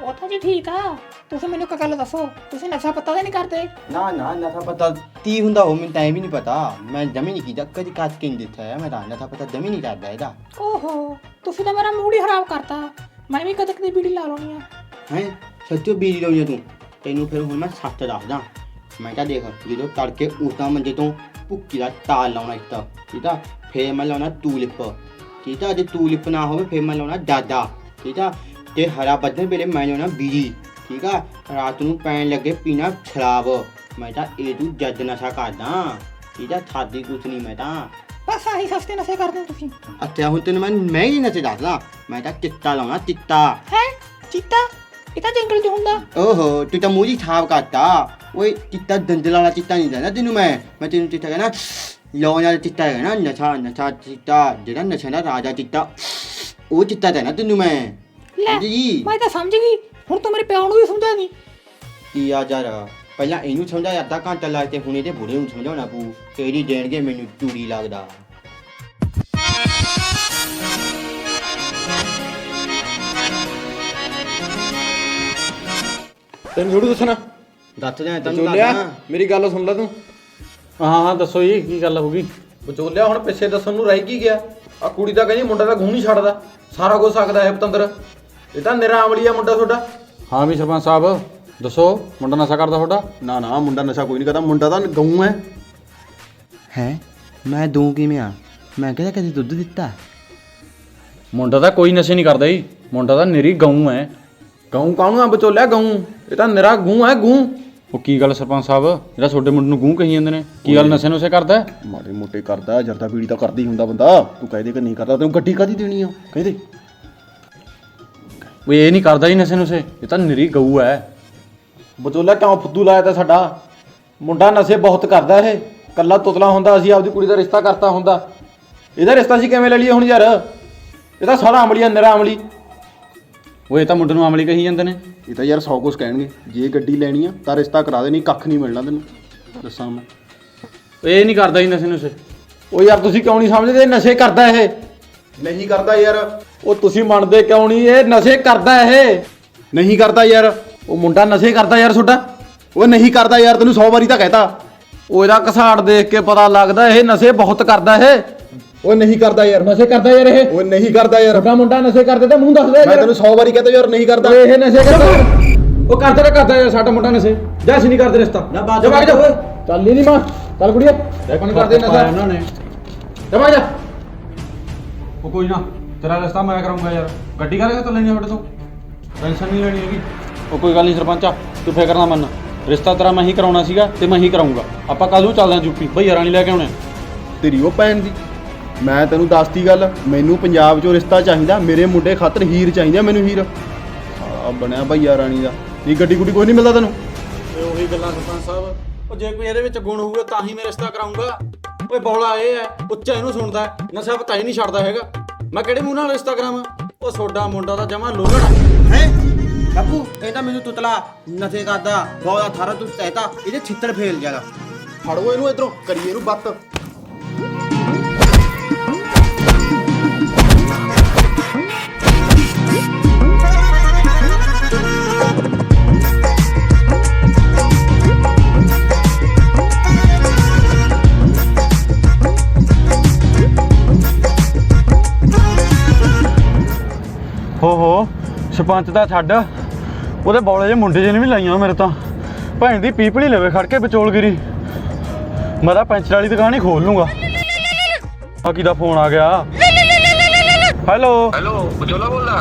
ਉਹ ਤਾਂ ਜੀ ਠੀਕ ਆ। ਤੁਸੀਂ ਮੈਨੂੰ ਇੱਕ ਗੱਲ ਦੱਸੋ, ਤੁਸੀਂ ਨਸ਼ਾ ਪੱਤਾ ਤਾਂ ਨਹੀਂ ਕਰਦੇ? ਨਾ ਨਾ ਨਸ਼ਾ ਪਤਾ ਕੀ ਹੁੰਦਾ ਉਹ ਮੈਨੂੰ ਤਾਂ ਵੀ ਨਹੀਂ ਪਤਾ। ਮੈਂ ਜਮੀ ਨਹੀਂ ਕੀਤਾ, ਕਦੀ ਕੱਟ ਕੇ ਨਹੀਂ ਦਿੱਤਾ ਹੈ। ਮੈਂ ਤਾਂ ਨਸ਼ਾ ਪਤਾ ਜਮੀ ਨਹੀਂ ਕਰਦਾ ਇਹਦਾ। ਓਹੋ, ਤੁਸੀਂ ਤਾਂ ਮੇਰਾ ਮੂਡ ਹੀ ਖਰਾਬ ਕਰਤਾ। ਮੈਂ ਵੀ ਕਦੇ ਕਦੇ ਬੀੜੀ ਲਾ ਲਾਉਣੀ ਆ। ਹੈ ਸੱਚੋ ਬੀਜੀ ਲਾਉਣੀ ਤੂੰ? ਤੈਨੂੰ ਫਿਰ ਹੁਣ ਮੈਂ ਸੱਚ ਦੱਸਦਾ। ਮੈਂ ਤਾਂ ਦੇਖ, ਜਦੋਂ ਤੜਕੇ ਉਤਾਂ ਮੰਜੇ ਤੋਂ ਭੁੱਕੀ ਦਾ ਤਾਲ ਲਾਉਣਾ ਇੱਕ ਤਾਂ, ਠੀਕ ਆ? ਫੇਰ ਮੈਂ ਲਾਉਣਾ ਟੂਲਿਪ, ਠੀਕ ਆ? ਜੇ ਟੂਲਿਪ ਨਾ ਹੋਵੇ ਫਿਰ ਮੈਂ ਲਾਉਣਾ ਡਾਡਾ, ਠੀਕ ਆ? ਤੇ ਹਰਾ ਬੱਦਲ ਵੇਲੇ ਮੈਂ ਲਾਉਣਾ ਬੀਜੀ, ਠੀਕ ਆ? ਰਾਤ ਨੂੰ ਪੈਣ ਲੱਗੇ ਪੀਣਾ ਸ਼ਰਾਬ। ਮੈਂ ਤਾਂ ਇਹ ਤੂੰ ਜੱਜ ਨਸ਼ਾ ਕਰਦਾ, ਠੀਕ ਆ? ਖਾਦੀ ਕੁਛ ਨਹੀਂ ਮੈਂ ਤਾਂ। ਬਸ ਆਹੀ ਸਸਤੇ ਨਸ਼ੇ ਕਰਦੇ ਹੋ ਤੁਸੀਂ। ਅੱਛਾ ਹੁਣ ਤੈਨੂੰ ਮੈਂ ਹੀ ਨਸ਼ੇ ਦੱਸਦਾ। ਮੈਂ ਤਾਂ ਚਿੱਟਾ ਲਾਉਣਾ, ਚਿੱਟਾ। ਹੈ ਚੀਤਾ? ਇਹ ਤਾਂ ਜੰਗਲ 'ਚ ਹੁੰਦਾ। ਓਹੋ ਤੂੰ ਤਾਂ ਮੂੰਹ ਹੀ ਖਰਾਬ ਕਰਤਾ। ਓਏ ਚਿੱਟਾ ਦੰਦਲ ਵਾਲਾ ਚਿੱਟਾ ਨਹੀਂ ਦੇਣਾ ਤੈਨੂੰ ਮੈਂ ਤੈਨੂੰ ਚਿੱਟਾ ਕਹਿਣਾ ਲਾਉਣ ਵਾਲਾ ਚਿੱਟਾ ਹੈਗਾ ਨਾ, ਨਸ਼ਾ ਚਿੱਟਾ, ਜਿਹੜਾ ਨਸ਼ਾ ਦਾ ਰਾਜਾ ਚਿੱਟਾ, ਉਹ ਚਿੱਟਾ ਦੇਣਾ ਤੈਨੂੰ ਮੈਂ। ਲੈ ਜੀ ਮੈਂ ਤਾਂ ਸਮਝ ਗਈ। ਹੁਣ ਤੂੰ ਮੇਰੇ ਪਿਓ ਨੂੰ ਵੀ ਸਮਝਾ ਦੀ। ਕੀ ਆ ਯਾਰ, ਪਹਿਲਾਂ ਇਹਨੂੰ ਸਮਝਾਇਆ ਅੱਧਾ ਘੰਟਾ ਲੱਗ ਤੇ ਹੁਣ ਇਹਦੇ ਬੁੜੇ ਨੂੰ ਸਮਝਾਉਣਾ ਪਊ। ਤੇਰੀ ਦੇਣਗੇ ਮੈਨੂੰ ਚੂੜੀ ਲੱਗਦਾ। ਤੈਨੂੰ ਥੋੜੂ ਦੱਸਣਾ। ਦੱਸ ਦੇ ਤੈਨੂੰ ਵਿਚੋਲਿਆ ਦੱਸਣਾ। ਮੇਰੀ ਗੱਲ ਸੁਣ ਲੈ ਤੂੰ। ਹਾਂ ਦੱਸੋ ਜੀ, ਕੀ ਗੱਲ ਹੋ ਗਈ? ਵਿਚੋਲਿਆ ਹੁਣ ਪਿੱਛੇ ਦੱਸਣ ਨੂੰ ਰਹਿ ਕੀ ਗਿਆ? ਆ ਕੁੜੀ ਤਾਂ ਕਹਿੰਦੀ ਮੁੰਡਾ ਤਾਂ ਗੂੰ ਨਹੀਂ ਛੱਡਦਾ, ਸਾਰਾ ਕੁਝ ਸਕਦਾ ਹੈ ਪਤੰਦਰ। ਇਹ ਤਾਂ ਨਿਰਾ ਅਮਲੀ ਆ ਮੁੰਡਾ ਤੁਹਾਡਾ। ਹਾਂ ਵੀ ਸਰਪੰਚ ਸਾਹਿਬ ਦੱਸੋ, ਮੁੰਡਾ ਨਸ਼ਾ ਕਰਦਾ ਤੁਹਾਡਾ? ਨਾ ਨਾ, ਮੁੰਡਾ ਨਸ਼ਾ ਕੋਈ ਨਹੀਂ ਕਰਦਾ, ਮੁੰਡਾ ਤਾਂ ਗਊ ਹੈ। ਹੈ ਮੈਂ ਦੂੰ ਕਿਵੇਂ ਆ? ਮੈਂ ਕਿਹਦਾ ਕਦੇ ਦੁੱਧ ਦਿੱਤਾ? ਮੁੰਡਾ ਤਾਂ ਕੋਈ ਨਸ਼ੇ ਨਹੀਂ ਕਰਦਾ ਜੀ, ਮੁੰਡਾ ਤਾਂ ਨਿਰੀ ਗਊ ਹੈ। ਗਊ ਕਾਹਨੂੰ ਆ ਵਿਚੋਲਿਆ? ਗਊ ਇਹ ਤਾਂ ਨਿਰਾ ਗੂੰ ਹੈ, ਗੂੰ। ਉਹ ਕੀ ਗੱਲ ਸਰਪੰਚ ਸਾਹਿਬ, ਜਿਹੜਾ ਤੁਹਾਡੇ ਮੁੰਡੇ ਨੂੰ ਗੂੰ ਕਹੀ ਜਾਂਦੇ ਨੇ, ਕੀ ਗੱਲ ਨਸ਼ੇ ਨੁਸ਼ੇ ਕਰਦਾ ਹੈ? ਮਾੜੇ ਮੋਟੇ ਕਰਦਾ, ਜਰਦਾ ਬੀੜੀ ਤਾਂ ਕਰਦੀ ਹੁੰਦਾ ਬੰਦਾ। ਤੂੰ ਕਹਦੇ ਕਿ ਨਹੀਂ ਕਰਦਾ, ਤੈਨੂੰ ਗੱਡੀ ਕਾਹਦੀ ਦੇਣੀ ਆ? ਕਹਦੇ ਉਹ ਇਹ ਨਹੀਂ ਕਰਦਾ ਜੀ ਨਸ਼ੇ ਨੁਸ਼ੇ, ਇਹ ਤਾਂ ਨਿਰੀ ਗਊ ਹੈ। ਵਿਚੋਲਿਆ ਕਿਉਂ ਫੁੱਦੂ ਲਾਇਆ ਤਾ ਸਾਡਾ ਮੁੰਡਾ? ਨਸ਼ੇ ਬਹੁਤ ਕਰਦਾ ਇਹ, ਕੱਲਾ ਤੁਤਲਾ ਹੁੰਦਾ। ਅਸੀਂ ਆਪਦੀ ਕੁੜੀ ਦਾ ਰਿਸ਼ਤਾ ਕਰਤਾ ਹੁੰਦਾ, ਇਹਦਾ ਰਿਸ਼ਤਾ ਅਸੀਂ ਕਿਵੇਂ ਲੈ ਲਈਏ ਹੁਣ ਯਾਰ? ਇਹ ਤਾਂ ਸਾਰਾ ਅਮਲੀ ਆ, ਨਿਰਾ ਅਮਲੀ। ਉਹ ਇਹ ਤਾਂ ਮੁੰਡੇ ਨੂੰ ਅਮਲੀ ਕਹੀ ਜਾਂਦੇ ਨੇ। ਇਹ ਤਾਂ ਯਾਰ 100 ਕੁਛ ਕਹਿਣਗੇ। ਜੇ ਗੱਡੀ ਲੈਣੀ ਆ ਤਾਂ ਰਿਸ਼ਤਾ ਕਰਾ ਦੇ, ਨਹੀਂ ਕੱਖ ਨਹੀਂ ਮਿਲਣਾ ਤੈਨੂੰ, ਦੱਸਾਂ ਮੈਂ। ਉਹ ਇਹ ਨਹੀਂ ਕਰਦਾ ਜੀ ਨਸ਼ੇ ਨੁਸ਼ੇ। ਉਹ ਯਾਰ ਤੁਸੀਂ ਕਿਉਂ ਨਹੀਂ ਸਮਝਦੇ? ਨਸ਼ੇ ਕਰਦਾ ਇਹ। ਨਹੀਂ ਕਰਦਾ ਯਾਰ। ਉਹ ਤੁਸੀਂ ਮੰਨਦੇ ਕਿਉਂ ਨਹੀਂ? ਇਹ ਨਸ਼ੇ ਕਰਦਾ ਇਹ। ਨਹੀਂ ਕਰਦਾ ਯਾਰ। ਉਹ ਮੁੰਡਾ ਨਸ਼ੇ ਕਰਦਾ ਯਾਰ ਤੁਹਾਡਾ। ਉਹ ਨਹੀਂ ਕਰਦਾ ਯਾਰ, ਤੈਨੂੰ 100 ਵਾਰੀ ਤਾਂ ਕਹਿਤਾ। ਉਹ ਇਹਦਾ ਘਸਾੜ ਦੇਖ ਕੇ ਪਤਾ ਲੱਗਦਾ ਇਹ ਨਸ਼ੇ ਬਹੁਤ ਕਰਦਾ ਇਹ। ਉਹ ਨਹੀਂ ਕਰਦਾ ਯਾਰ। ਨਸ਼ੇ ਕਰਦਾ ਯਾਰ ਇਹ। ਉਹ ਨਹੀਂ ਕਰਦਾ ਯਾਰ। ਤੁਹਾਡਾ ਮੁੰਡਾ ਨਸ਼ੇ ਕਰਦੇ ਤਾਂ ਮੂੰਹ ਦੱਸਦਾ ਮੈਂ ਤੈਨੂੰ 100 ਵਾਰੀ ਕਹਤਾ ਯਾਰ ਨਹੀਂ ਕਰਦਾ। ਓਏ ਇਹ ਨਸ਼ੇ ਕਰਦਾ। ਉਹ ਕਰਦਾ ਤਾਂ ਕਰਦਾ ਯਾਰ ਸਾਡਾ ਮੁੰਡਾ ਨਸ਼ੇ। ਜਾ ਅਸੀਂ ਨਹੀਂ ਕਰਦੇ ਰਿਸ਼ਤਾ। ਨਾ ਬਾਤ ਜਾ ਵਗ ਜਾ ਓਏ। ਚੱਲ ਨਹੀਂ ਮਾਂ, ਚੱਲ ਕੁੜੀਏ। ਕੌਣ ਕਰਦੇ ਨਸ਼ਾ ਇਹਨਾਂ ਨੇ? ਜਾ ਵਗ ਜਾ। ਉਹ ਕੋਈ ਨਾ, ਤੇਰਾ ਰਿਸ਼ਤਾ ਮੈਂ ਕਰਾਂਗਾ ਯਾਰ। ਗੱਡੀ ਕਰਾਂਗਾ ਤਾਂ ਲੈਣੀ ਤੁਹਾਡੇ ਤੋਂ। ਟੈਨਸ਼ਨ ਨਹੀਂ ਲੈਣੀ ਹੈਗੀ। ਉਹ ਕੋਈ ਗੱਲ ਨਹੀਂ ਸਰਪੰਚਾ, ਤੂੰ ਫਿਕਰ ਨਾ ਮੰਨ। ਰਿਸ਼ਤਾ ਤੇਰਾ ਮੈਂ ਹੀ ਕਰਾਉਣਾ ਸੀਗਾ ਤੇ ਮੈਂ ਹੀ ਕਰਾਉਂਗਾ। ਆਪਾਂ ਕੱਲ੍ਹ ਨੂੰ ਚੱਲਦੇ ਹਾਂ ਯੂਪੀ, ਭਈਆ ਰਾਣੀ ਲੈ ਕੇ ਆਉਣੇ। ਤੇਰੀ ਉਹ ਭੈਣ ਦੀ, ਮੈਂ ਤੈਨੂੰ ਦੱਸਤੀ ਗੱਲ, ਮੈਨੂੰ ਪੰਜਾਬ 'ਚੋਂ ਰਿਸ਼ਤਾ ਚਾਹੀਦਾ, ਮੇਰੇ ਮੁੰਡੇ ਖਾਤਰ ਹੀਰ ਚਾਹੀਦੀ ਆ ਮੈਨੂੰ, ਹੀਰ। ਆ ਬਣਿਆ ਭਈਆ ਰਾਣੀ ਦਾ। ਨਹੀਂ ਗੱਡੀ ਗੁੱਡੀ ਕੋਈ ਨਹੀਂ ਮਿਲਦਾ ਤੈਨੂੰ? ਓਏ ਉਹੀ ਗੱਲਾਂ ਸਰਪੰਚ ਸਾਹਿਬ, ਉਹ ਜੇ ਕੋਈ ਇਹਦੇ ਵਿੱਚ ਗੁਣ ਹੋਊਗਾ ਤਾਂ ਹੀ ਮੈਂ ਰਿਸ਼ਤਾ ਕਰਾਉਂਗਾ। ਓਏ ਬੌਲਾ ਇਹ ਹੈ, ਉੱਚਾ ਇਹਨੂੰ ਸੁਣਦਾ, ਨਸ਼ਾ ਪਤਾ ਹੀ ਨਹੀਂ ਛੱਡਦਾ ਹੈਗਾ। ਮੈਂ ਕਿਹੜੇ ਮੂੰਹ ਨਾਲ ਰਿਸ਼ਤਾ ਕਰਾਵਾਂ? ਉਹ ਸੋਡਾ ਮੁੰਡਾ ਦਾ ਜਮਾ ਲੋਲੜ ਹੈ ਬਾਪੂ, ਇਹ ਤਾਂ ਮੈਨੂੰ ਤੁਤਲਾ ਨਸ਼ੇ ਕਰਦਾ ਬਹੁਤ ਥਾਰਾ ਤੂੰ ਕਹਿਤਾ, ਇਹਦੇ ਛਿੱਤਰ ਫੇਲ ਜਾਗਾ। ਫੜੋ ਇਹਨੂੰ ਇਧਰੋਂ, ਕਰੀਏ ਇਹਨੂੰ ਬੱਤ। ਹੋ ਸਰਪੰਚ ਦਾ ਛੱਡ, ਉਹਦੇ ਬੌਲੇ ਜਿਹੇ ਮੁੰਡੇ ਜਿਹੇ ਨੇ ਵੀ ਲਾਈਆਂ ਮੇਰੇ ਤਾਂ। ਭੈਣ ਦੀ ਪੀਪਲੀ ਲਵੇ ਖੜ ਕੇ ਵਿਚੋਲਗਿਰੀ। ਮੈਂ ਤਾਂ ਪੈਂਚਰ ਵਾਲੀ ਦੁਕਾਨ ਹੀ ਖੋਲ ਲੂੰਗਾ। ਆ ਕਿਹਦਾ ਫੋਨ ਆ ਗਿਆ? ਹੈਲੋ ਬਚੋਲਾ ਬੋਲਦਾ?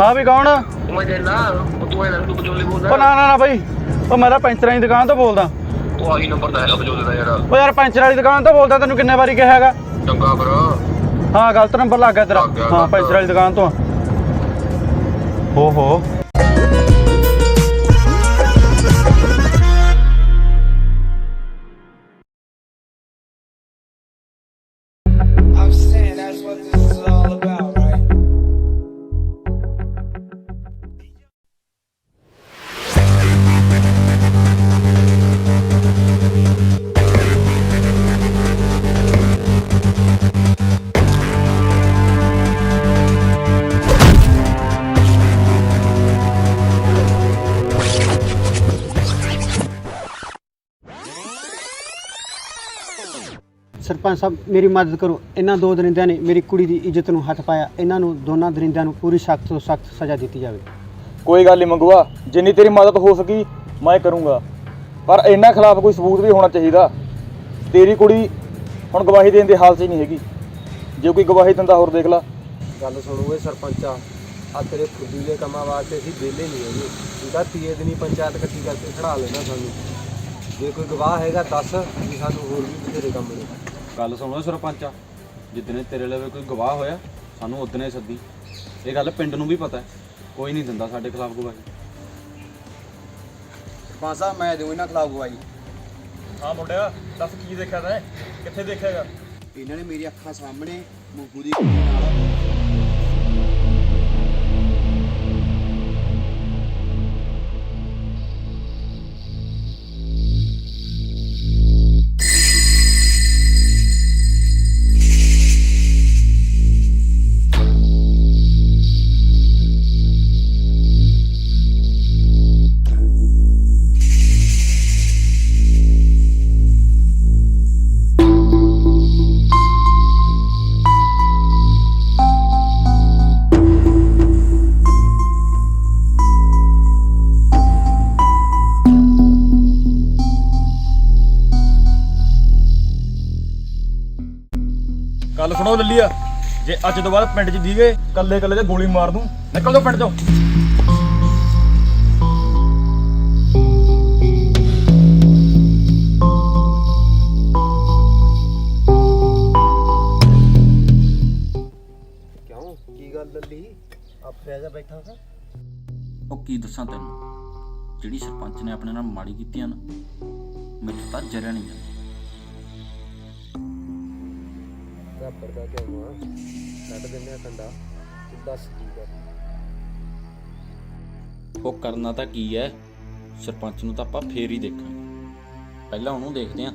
ਹਾਂ ਵੀ ਕੌਣ? ਮੈਂ ਕਹਿੰਦਾ ਤੂੰ ਇਹਨਾਂ ਨੂੰ ਬਚੋਲੇ ਬੋਲਦਾ? ਉਹ ਨਾ ਬਾਈ, ਉਹ ਮੈਂ ਤਾਂ ਪੈਂਚਰਾਂ ਦੀ ਦੁਕਾਨ ਤੋਂ ਬੋਲਦਾ। ਉਹ ਆਹੀ ਨੰਬਰ ਦਾ ਹੈਗਾ ਬਚੋਲੇ ਦਾ ਯਾਰ। ਉਹ ਯਾਰ ਪੈਂਚਰ ਵਾਲੀ ਦੁਕਾਨ ਤੋਂ ਬੋਲਦਾ, ਤੈਨੂੰ ਕਿੰਨੇ ਵਾਰੀ ਕਿਹਾ ਹੈਗਾ? ਚੰਗਾ ਫਿਰ। ਹਾਂ ਗਲਤ ਨੰਬਰ ਲੱਗ ਗਿਆ ਤੇਰਾ। ਹਾਂ ਪੈਂਚਰ ਵਾਲੀ ਦੁਕਾਨ ਤੋਂ। ਹੋ I'm saying that's what this is all about, right? Sarpanch ਸਾਹਿਬ ਮੇਰੀ ਮਦਦ ਕਰੋ। ਇਹਨਾਂ ਦੋ ਦਰਿੰਦਿਆਂ ਨੇ ਮੇਰੀ ਕੁੜੀ ਦੀ ਇੱਜ਼ਤ ਨੂੰ ਹੱਥ ਪਾਇਆ। ਇਹਨਾਂ ਨੂੰ ਦੋਨਾਂ ਦਰਿੰਦਿਆਂ ਨੂੰ ਪੂਰੀ ਸਖਤ ਤੋਂ ਸਖਤ ਸਜ਼ਾ ਦਿੱਤੀ ਜਾਵੇ। ਕੋਈ ਗੱਲ ਨਹੀਂ ਮੰਗੂਆ, ਜਿੰਨੀ ਤੇਰੀ ਮਦਦ ਹੋ ਸਕੀ ਮੈਂ ਕਰੂੰਗਾ, ਪਰ ਇਹਨਾਂ ਖਿਲਾਫ ਕੋਈ ਸਬੂਤ ਵੀ ਹੋਣਾ ਚਾਹੀਦਾ। ਤੇਰੀ ਕੁੜੀ ਹੁਣ ਗਵਾਹੀ ਦੇਣ ਦੇ ਹਾਲ 'ਚ ਹੀ ਨਹੀਂ ਹੈਗੀ। ਜੇ ਕੋਈ ਗਵਾਹੀ ਦਿੰਦਾ ਹੋਰ ਦੇਖ ਲਾ। ਗੱਲ ਸੁਣੋਗੇ ਸਰਪੰਚਾ, ਆ ਤੇਰੇ ਫੁੱਦੀਲੇ ਕੰਮਾਂ ਵਾਸਤੇ ਅਸੀਂ ਵਿਹਲੇ ਨਹੀਂ ਹੈਗੇ। ਇਹਦਾ ਤੀਏ ਦਿਨ ਹੀ ਪੰਚਾਇਤ ਇਕੱਠੀ ਕਰਕੇ ਖੜਾ ਲੈਣਾ ਸਾਨੂੰ। ਜੇ ਕੋਈ ਗਵਾਹ ਹੈਗਾ ਦੱਸ, ਵੀ ਸਾਨੂੰ ਹੋਰ ਵੀ ਬਥੇਰੇ ਕੰਮ ਨੇ। ਗੱਲ ਸੁਣੋ ਸਰਪੰਚਾ, ਜਿੱਦਣੇ ਤੇਰੇ ਲਵੇ ਕੋਈ ਗਵਾਹ ਹੋਇਆ ਸਾਨੂੰ ਉਦਣੇ ਸੱਦੀ। ਇਹ ਗੱਲ ਪਿੰਡ ਨੂੰ ਵੀ ਪਤਾ ਹੈ, ਕੋਈ ਨਹੀਂ ਦਿੰਦਾ ਸਾਡੇ ਖਿਲਾਫ ਗਵਾਹੀ। ਸਰਪੰਚ ਸਾਹਿਬ ਮੈਂ ਦੇਉ ਇਹਨਾਂ ਖਿਲਾਫ ਗਵਾਹੀ। ਹਾਂ ਮੁੰਡਿਆ, ਦੱਸ ਕੀ ਦੇਖਿਆ ਤੈਂ? ਕਿੱਥੇ ਦੇਖਿਆਗਾ? ਇਹਨਾਂ ਨੇ ਮੇਰੀ ਅੱਖਾਂ ਸਾਹਮਣੇ ਮੂੰਗੂ ਦੀ ਨਾਲ ਗੱਲ ਸੁਣੋ ਲੱਲੀਆ, ਜੇ ਅੱਜ ਤੋਂ ਬਾਅਦ ਪਿੰਡ 'ਚ ਦੀਗੇ ਕੱਲੇ ਤੇ ਗੋਲੀ ਮਾਰ ਦੂੰ। ਨਿਕਲ ਜਾਓ ਪਿੰਡ 'ਚੋਂ। ਕਿਉਂ ਕੀ ਗੱਲ ਲੱਲੀ? ਆਪੇ ਜਾ ਬੈਠਾ ਸੀ। ਉਹ ਕੀ ਦੱਸਾਂ ਤੈਨੂੰ, ਜਿਹੜੀ ਸਰਪੰਚ ਨੇ ਆਪਣੇ ਨਾਲ ਮਾੜੀ ਕੀਤੀ ਆ ਨਾ, ਮੈਨੂੰ ਤਾਂ ਜਰਿਆ ਨਹੀਂ ਜਾਂਦਾ। ਰੱਬਰ ਦਾ ਕਿਉਂ ਆ? ਕੱਢ ਦਿੰਦੇ ਆ ਕੰਡਾ। ਤੂੰ ਦੱਸ ਕੀ ਕਰ। ਉਹ ਕਰਨਾ ਤਾਂ ਕੀ ਹੈ, ਸਰਪੰਚ ਨੂੰ ਤਾਂ ਆਪਾਂ ਫੇਰ ਹੀ ਦੇਖਾਂਗੇ। ਪਹਿਲਾਂ ਉਹਨੂੰ ਦੇਖਦੇ ਹਾਂ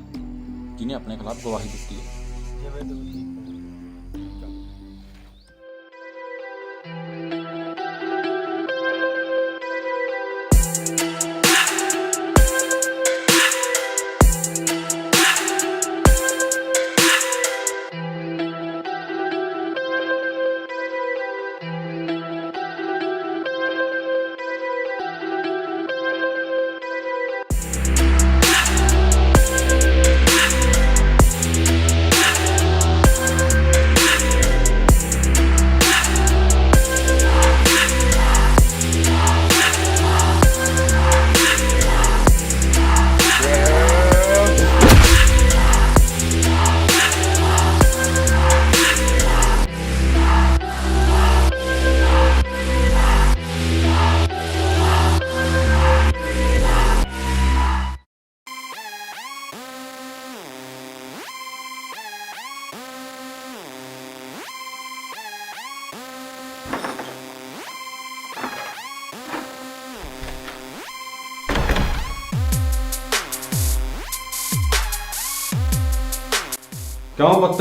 ਜਿਹਨੇ ਆਪਣੇ ਖਿਲਾਫ ਗਵਾਹੀ ਦਿੱਤੀ ਹੈ। ਜਿਵੇਂ ਤੂੰ ਠੀਕ ਕਿਉਂ ਪੁੱਤ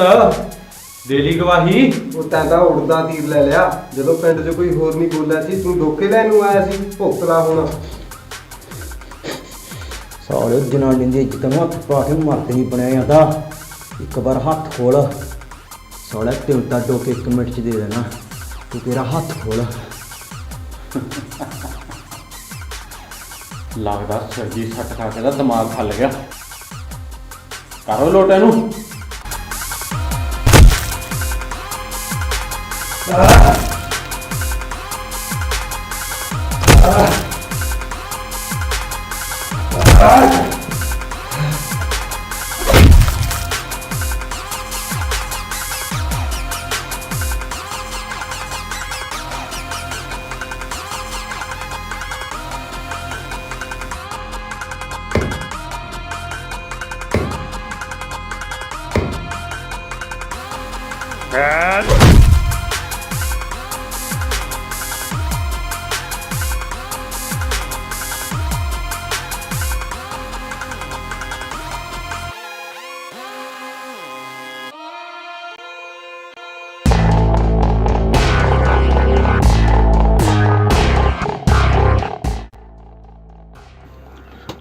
ਦੇ ਲਈ ਗਵਾਹੀ? ਉਹ ਤੈਂ ਤਾਂ ਉੜਦਾ ਤੀਰ ਲੈ ਲਿਆ ਜਦੋਂ ਪਿੰਡ 'ਚ ਕੋਈ ਹੋਰ ਨਹੀਂ ਬੋਲਿਆ ਸੀ, ਤੂੰ ਧੋਖੇ ਲੈਣ ਨੂੰ ਆਇਆ ਸੀ। ਭੁਗਤਲਾ ਹੁਣ। ਸਾਲੇ ਜਨਾਨੀ ਦੀ ਇੱਜ਼ਤ ਨੂੰ ਹੱਥ ਪਾ ਕੇ ਮਰਦ ਨਹੀਂ ਬਣਿਆ ਜਾਂਦਾ। ਇੱਕ ਵਾਰ ਹੱਥ ਖੋਲ ਸਾਲੇ, ਤੈਨੂੰ ਤਾਂ ਡੋਕੇ 1 ਮਿੰਟ 'ਚ ਦੇ ਦੇਣਾ। ਤੂੰ ਤੇਰਾ ਹੱਥ ਖੋਲ। ਲੱਗਦਾ ਸਰਜੀ ਸੱਟ ਖਾ ਕੇ ਦਾ ਦਿਮਾਗ ਖੱਲ ਗਿਆ। ਕਰੋ ਲੋਟ ਇਹਨੂੰ।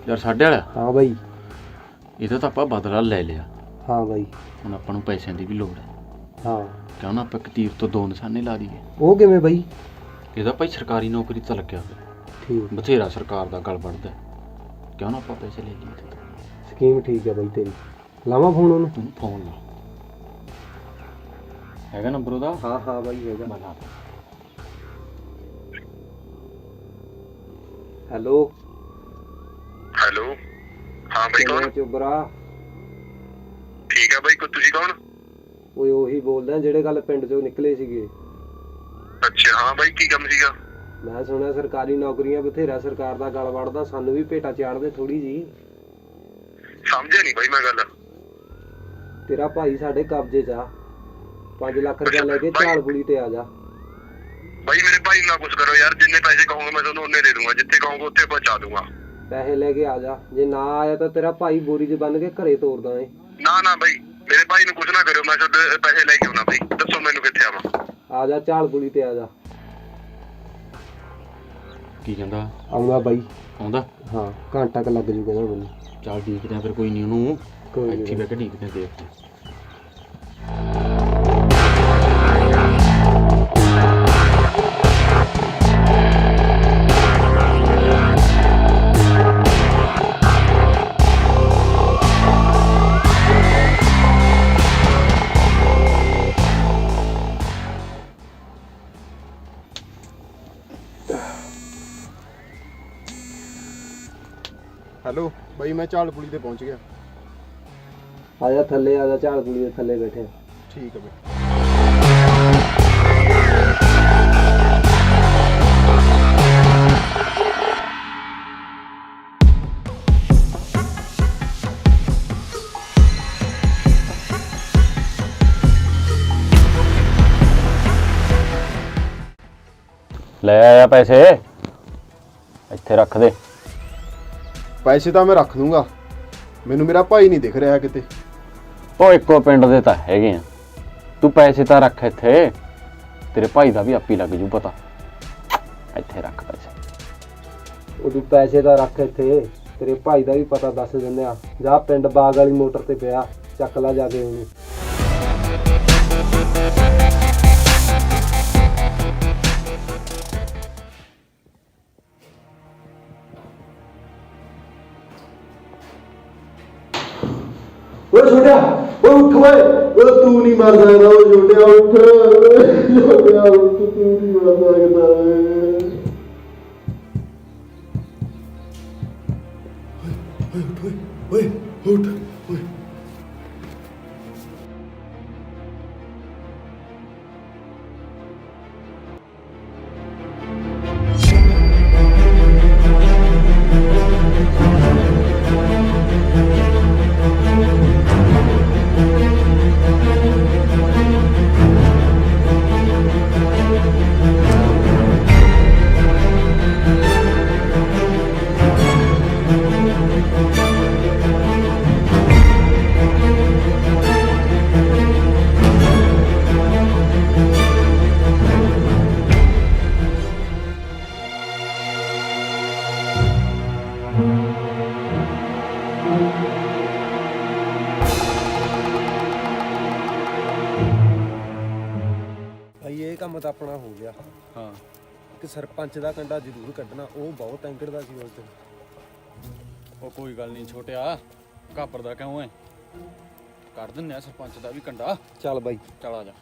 ਯਾਰ ਸਾਡੇ ਵਾਲਾ ਹਾਂ ਬਾਈ। ਇਹਦਾ ਤਾਂ ਆਪਾਂ ਬਦਲਾ ਲੈ ਲਿਆ। ਹਾਂ ਬਾਈ। ਹੁਣ ਆਪਾਂ ਨੂੰ ਪੈਸਿਆਂ ਦੀ ਵੀ ਲੋੜ ਹੈ। ਹਾਂ। ਕਿਉਂ ਨਾ ਆਪਾਂ ਇੱਕ ਤੀਰ ਤੋਂ 2 ਨਿਸ਼ਾਨੇ ਲਾ ਦਈਏ। ਉਹ ਕਿਵੇਂ ਬਾਈ? ਇਹਦਾ ਭਾਈ ਸਰਕਾਰੀ ਨੌਕਰੀ ਤਾਂ ਲੱਗਿਆ ਹੋਇਆ, ਠੀਕ। ਬਥੇਰਾ ਸਰਕਾਰ ਦਾ ਗਲ ਵੱਢਦਾ। ਕਿਉਂ ਨਾ ਆਪਾਂ ਪੈਸੇ ਲੈ ਲਈਏ। ਸਕੀਮ ਠੀਕ ਹੈ ਬਾਈ ਤੇਰੀ। ਲਾਵਾਂ ਫੋਨ ਉਹਨੂੰ? ਤੂੰ ਫੋਨ ਲਾ। ਹੈਗਾ ਨੰਬਰ ਉਹਦਾ? ਹਾਂ ਹਾਂ ਬਾਈ ਹੈਗਾ। ਮੈਂ ਲਾ ਤਾ। ਹੈਲੋ। ਹੈਲੋ। ਹਾਂ ਬਾਈ ਕੌਣ? ਚੁਬਰਾ। ਠੀਕ ਹੈ ਬਾਈ, ਤੁਸੀਂ ਕੌਣ? ਓਏ ਉਹੀ ਬੋਲਦਾ ਜਿਹੜੇ ਗੱਲ ਪਿੰਡ 'ਚੋਂ ਨਿਕਲੇ ਸੀਗੇ। ਅੱਛਾ ਹਾਂ ਬਾਈ, ਕੀ ਕੰਮ ਸੀਗਾ? ਮੈਂ ਸੁਣਿਆ ਸਰਕਾਰੀ ਨੌਕਰੀਆਂ ਬਥੇਰਾ ਸਰਕਾਰ ਦਾ ਗਲ ਵੜਦਾ, ਸਾਨੂੰ ਵੀ ਭੇਟਾ ਚਾੜਦੇ ਥੋੜੀ ਜੀ। ਸਮਝਿਆ ਨਹੀਂ ਬਾਈ ਮੈਂ ਗੱਲ। ਤੇਰਾ ਭਾਈ ਸਾਡੇ ਕਬਜ਼ੇ 'ਚ ਆ। 5 ਲੱਖ ਰੁਪਇਆ ਲੈ ਕੇ ਝਾੜ ਪੁਲੀ ਤੇ ਆ ਜਾ। ਬਾਈ ਮੇਰੇ ਭਾਈ ਨਾਲ ਕੁਛ ਕਰੋ ਯਾਰ, ਜਿੰਨੇ ਪੈਸੇ ਕਹੋਗੇ ਮੈਂ ਤੁਹਾਨੂੰ ਉਹਨੇ ਦੇ ਦੂੰਗਾ, ਜਿੱਥੇ ਕਹੋਗੇ ਉੱਥੇ ਪਹੁੰਚਾ ਦੂੰਗਾ। ਪੈਸੇ ਲੈ ਕੇ ਆ ਜਾ, ਜੇ ਨਾ ਆਇਆ ਤਾਂ ਤੇਰਾ ਭਾਈ ਬੋਰੀ 'ਚ ਬੰਨ ਕੇ ਘਰੇ ਤੋਰਦਾ ਏ। ਨਾ ਨਾ ਬਾਈ, ਮੇਰੇ ਭਾਈ ਨੂੰ ਕੁਛ ਨਾ ਕਰਿਓ, ਮੈਂ ਤੁਹਾਡੇ ਪੈਸੇ ਲੈ ਕੇ ਆਉਣਾ ਬਾਈ। ਦੱਸੋ ਮੈਨੂੰ ਕਿੱਥੇ ਆਵਾਂ? ਆ ਜਾ ਝਾੜ ਪੁਲੀ ਤੇ ਆ ਜਾ। ਕੀ ਕਹਿੰਦਾ? ਆਉਂਦਾ ਬਾਈ। ਆਉਂਦਾ? ਹਾਂ ਘੰਟਾ ਕ ਲੱਗ ਜੂ ਕਹਿੰਦਾ ਮੈਨੂੰ। ਚੱਲ ਦੇਖਦੇ ਆ ਫਿਰ, ਕੋਈ ਨਹੀਂ ਉਹਨੂੰ ਕੋਈ ਇੱਥੇ ਨੀ। ਬਹਿ ਕੇ ਦੇਖਦੇ ਆ, ਦੇਖਦੇ ਆ। ਹੈਲੋ ਬਾਈ, ਮੈਂ ਝਾੜ ਪੁਲੀ ਤੇ ਪਹੁੰਚ ਗਿਆ। ਆ ਜਾ ਥੱਲੇ, ਆ ਜਾ ਝਾੜ ਪੁਲੀ ਦੇ ਥੱਲੇ ਬੈਠੇ ਆ। ਠੀਕ ਹੈ ਬਾਈ। ਲੈ ਆਇਆ ਪੈਸੇ, ਇੱਥੇ ਰੱਖ ਦੇ। ਪੈਸੇ ਤਾਂ ਮੈਂ ਰੱਖ ਦੂੰਗਾ, ਮੈਨੂੰ ਮੇਰਾ ਭਾਈ ਨਹੀਂ ਦਿਖ ਰਿਹਾ ਕਿਤੇ। ਉਹ ਇੱਕੋ ਪਿੰਡ ਦੇ ਤਾਂ ਹੈਗੇ ਆ, ਤੂੰ ਪੈਸੇ ਤਾਂ ਰੱਖ ਇੱਥੇ, ਤੇਰੇ ਭਾਈ ਦਾ ਵੀ ਆਪੀ ਲੱਗ ਜੂ ਪਤਾ। ਇੱਥੇ ਰੱਖ ਪੈਸੇ। ਉਹ ਤੂੰ ਪੈਸੇ ਤਾਂ ਰੱਖ ਇੱਥੇ, ਤੇਰੇ ਭਾਈ ਦਾ ਵੀ ਪਤਾ ਦੱਸ ਦਿੰਦੇ ਆ। ਜਾ ਪਿੰਡ ਬਾਗ ਵਾਲੀ ਮੋਟਰ ਤੇ ਪਿਆ, ਚੱਕ ਲਾ ਜਾ ਕੇ ਉਹਨੂੰ। ਓਏ ਛੋਟਿਆ, ਓਏ ਉੱਠ ਓਏ। ਓਏ ਤੂੰ ਨਹੀਂ ਮਰ ਸਕਦਾ, ਓਏ ਛੋਟਿਆ ਉੱਠ। ਛੋਟਿਆ ਉੱਠ, ਤੂੰ ਨਹੀਂ ਮਰ ਸਕਦਾ। ਓਏ ਉੱਠ ਓਏ। ਇਹ ਕੰਮ ਤਾਂ ਆਪਣਾ ਹੋ ਗਿਆ। ਹਾਂ ਕਿ ਸਰਪੰਚ ਦਾ ਕੰਡਾ ਜ਼ਰੂਰ ਕੱਢਣਾ, ਉਹ ਬਹੁਤ ਟੈਂਕੜਦਾ ਸੀ ਉਸ ਦਿਨ। ਉਹ ਕੋਈ ਗੱਲ ਨਹੀਂ ਛੋਟਿਆ, ਘਾਪਰਦਾ ਕਿਉਂ ਐ? ਕੱਢ ਦਿੰਨੇ ਆ ਸਰਪੰਚ ਦਾ ਵੀ ਕੰਡਾ। ਚੱਲ ਬਾਈ। ਚੱਲ ਆ ਜਾ।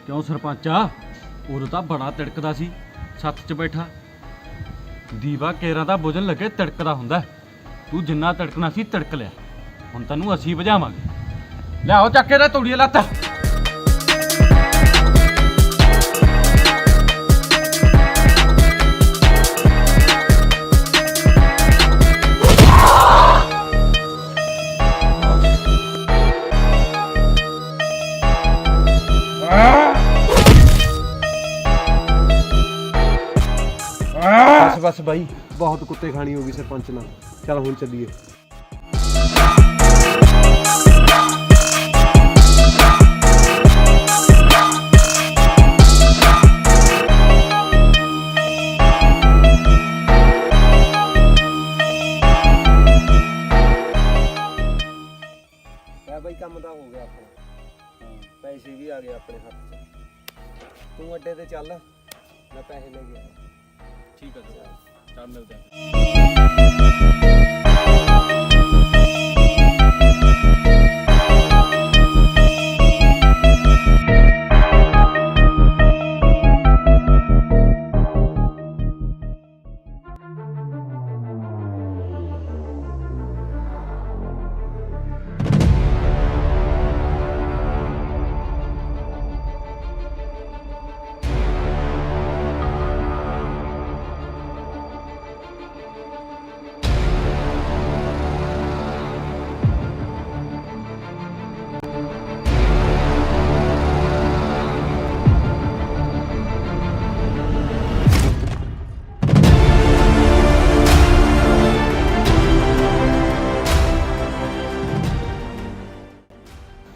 ਕਿਉਂ ਸਰਪੰਚਾ, ਉਦੋਂ ਤਾਂ ਬੜਾ ਤਿੜਕਦਾ ਸੀ ਛੱਤ 'ਚ ਬੈਠਾ। ਦੀਵਾ ਕੇਰਾਂ ਦਾ ਬੁਝਣ ਲੱਗੇ ਤਿੜਕਦਾ ਹੁੰਦਾ। ਤੂੰ ਜਿੰਨਾ ਤਿੜਕਣਾ ਸੀ ਤਿੜਕ ਲਿਆ, ਹੁਣ ਤੈਨੂੰ ਅਸੀਂ ਬੁਝਾਵਾਂਗੇ। ਲਿਆਓ ਚੱਕ ਕੇ ਤੇ ਤੂੜੀ ਲੱਤ। ਬਸ ਬਾਈ, ਬਹੁਤ ਕੁੱਤੇ ਖਾਣੀ ਹੋ ਗਈ ਸਰਪੰਚ ਨਾਲ। ਚੱਲ ਹੁਣ ਚੱਲੀਏ। ਬਾਈ ਕੰਮ ਤਾਂ ਹੋ ਗਿਆ ਆਪਣਾ, ਪੈਸੇ ਵੀ ਆ ਗਏ ਆਪਣੇ ਹੱਥ 'ਚ। ਤੂੰ ਅੱਡੇ ਤੇ ਚੱਲ, ਮੈਂ ਪੈਸੇ ਲੈ ਗਿਆ। ਠੀਕ ਹੈ ਚੱਲ ਮਿਲਦੇ ਹਾਂ।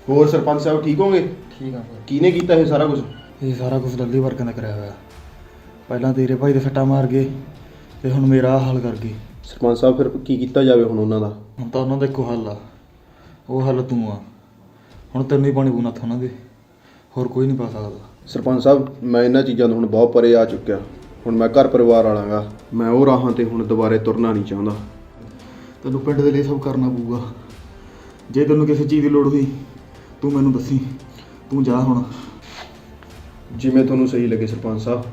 ਹੋਰ ਸਰਪੰਚ ਸਾਹਿਬ ਠੀਕ ਹੋਗੇ? ਠੀਕ ਆ। ਕਿਹਨੇ ਕੀਤਾ ਇਹ ਸਾਰਾ ਕੁਝ? ਇਹ ਸਾਰਾ ਕੁਝ ਲੱਲੀ ਵਰਗਾਂ ਦਾ ਕਰਿਆ ਹੋਇਆ। ਪਹਿਲਾਂ ਤੇਰੇ ਭਾਈ ਦੇ ਸੱਟਾਂ ਮਾਰ ਗਏ ਤੇ ਹੁਣ ਮੇਰਾ ਹੱਲ ਕਰ ਗਏ। ਸਰਪੰਚ ਸਾਹਿਬ ਫਿਰ ਕੀ ਕੀਤਾ ਜਾਵੇ ਹੁਣ ਉਹਨਾਂ ਦਾ? ਹੁਣ ਤਾਂ ਉਹਨਾਂ ਦਾ ਇੱਕੋ ਹੱਲ ਆ, ਉਹ ਹੱਲ ਤੂੰ ਆ। ਹੁਣ ਤੈਨੂੰ ਹੀ ਪਾਣੀ ਪੂਣਾ ਹੱਥ ਉਹਨਾਂ ਦੇ, ਹੋਰ ਕੋਈ ਨਹੀਂ ਪਾ ਸਕਦਾ। ਸਰਪੰਚ ਸਾਹਿਬ, ਮੈਂ ਇਹਨਾਂ ਚੀਜ਼ਾਂ ਤੋਂ ਹੁਣ ਬਹੁਤ ਪਰੇ ਆ ਚੁੱਕਿਆ। ਹੁਣ ਮੈਂ ਘਰ ਪਰਿਵਾਰ ਵਾਲਾਂਗਾ, ਮੈਂ ਉਹ ਰਾਹਾਂ ਤੇ ਹੁਣ ਦੁਬਾਰੇ ਤੁਰਨਾ ਨਹੀਂ ਚਾਹੁੰਦਾ। ਤੈਨੂੰ ਪਿੰਡ ਦੇ ਲਈ ਸਭ ਕਰਨਾ ਪਊਗਾ। ਜੇ ਤੈਨੂੰ ਕਿਸੇ ਚੀਜ਼ ਦੀ ਲੋੜ ਹੋਈ ਤੂੰ ਮੈਨੂੰ ਦੱਸੀ, ਤੂੰ ਜਾ ਹੁਣ। ਜਿਵੇਂ ਤੁਹਾਨੂੰ ਸਹੀ ਲੱਗੇ ਸਰਪੰਚ ਸਾਹਿਬ।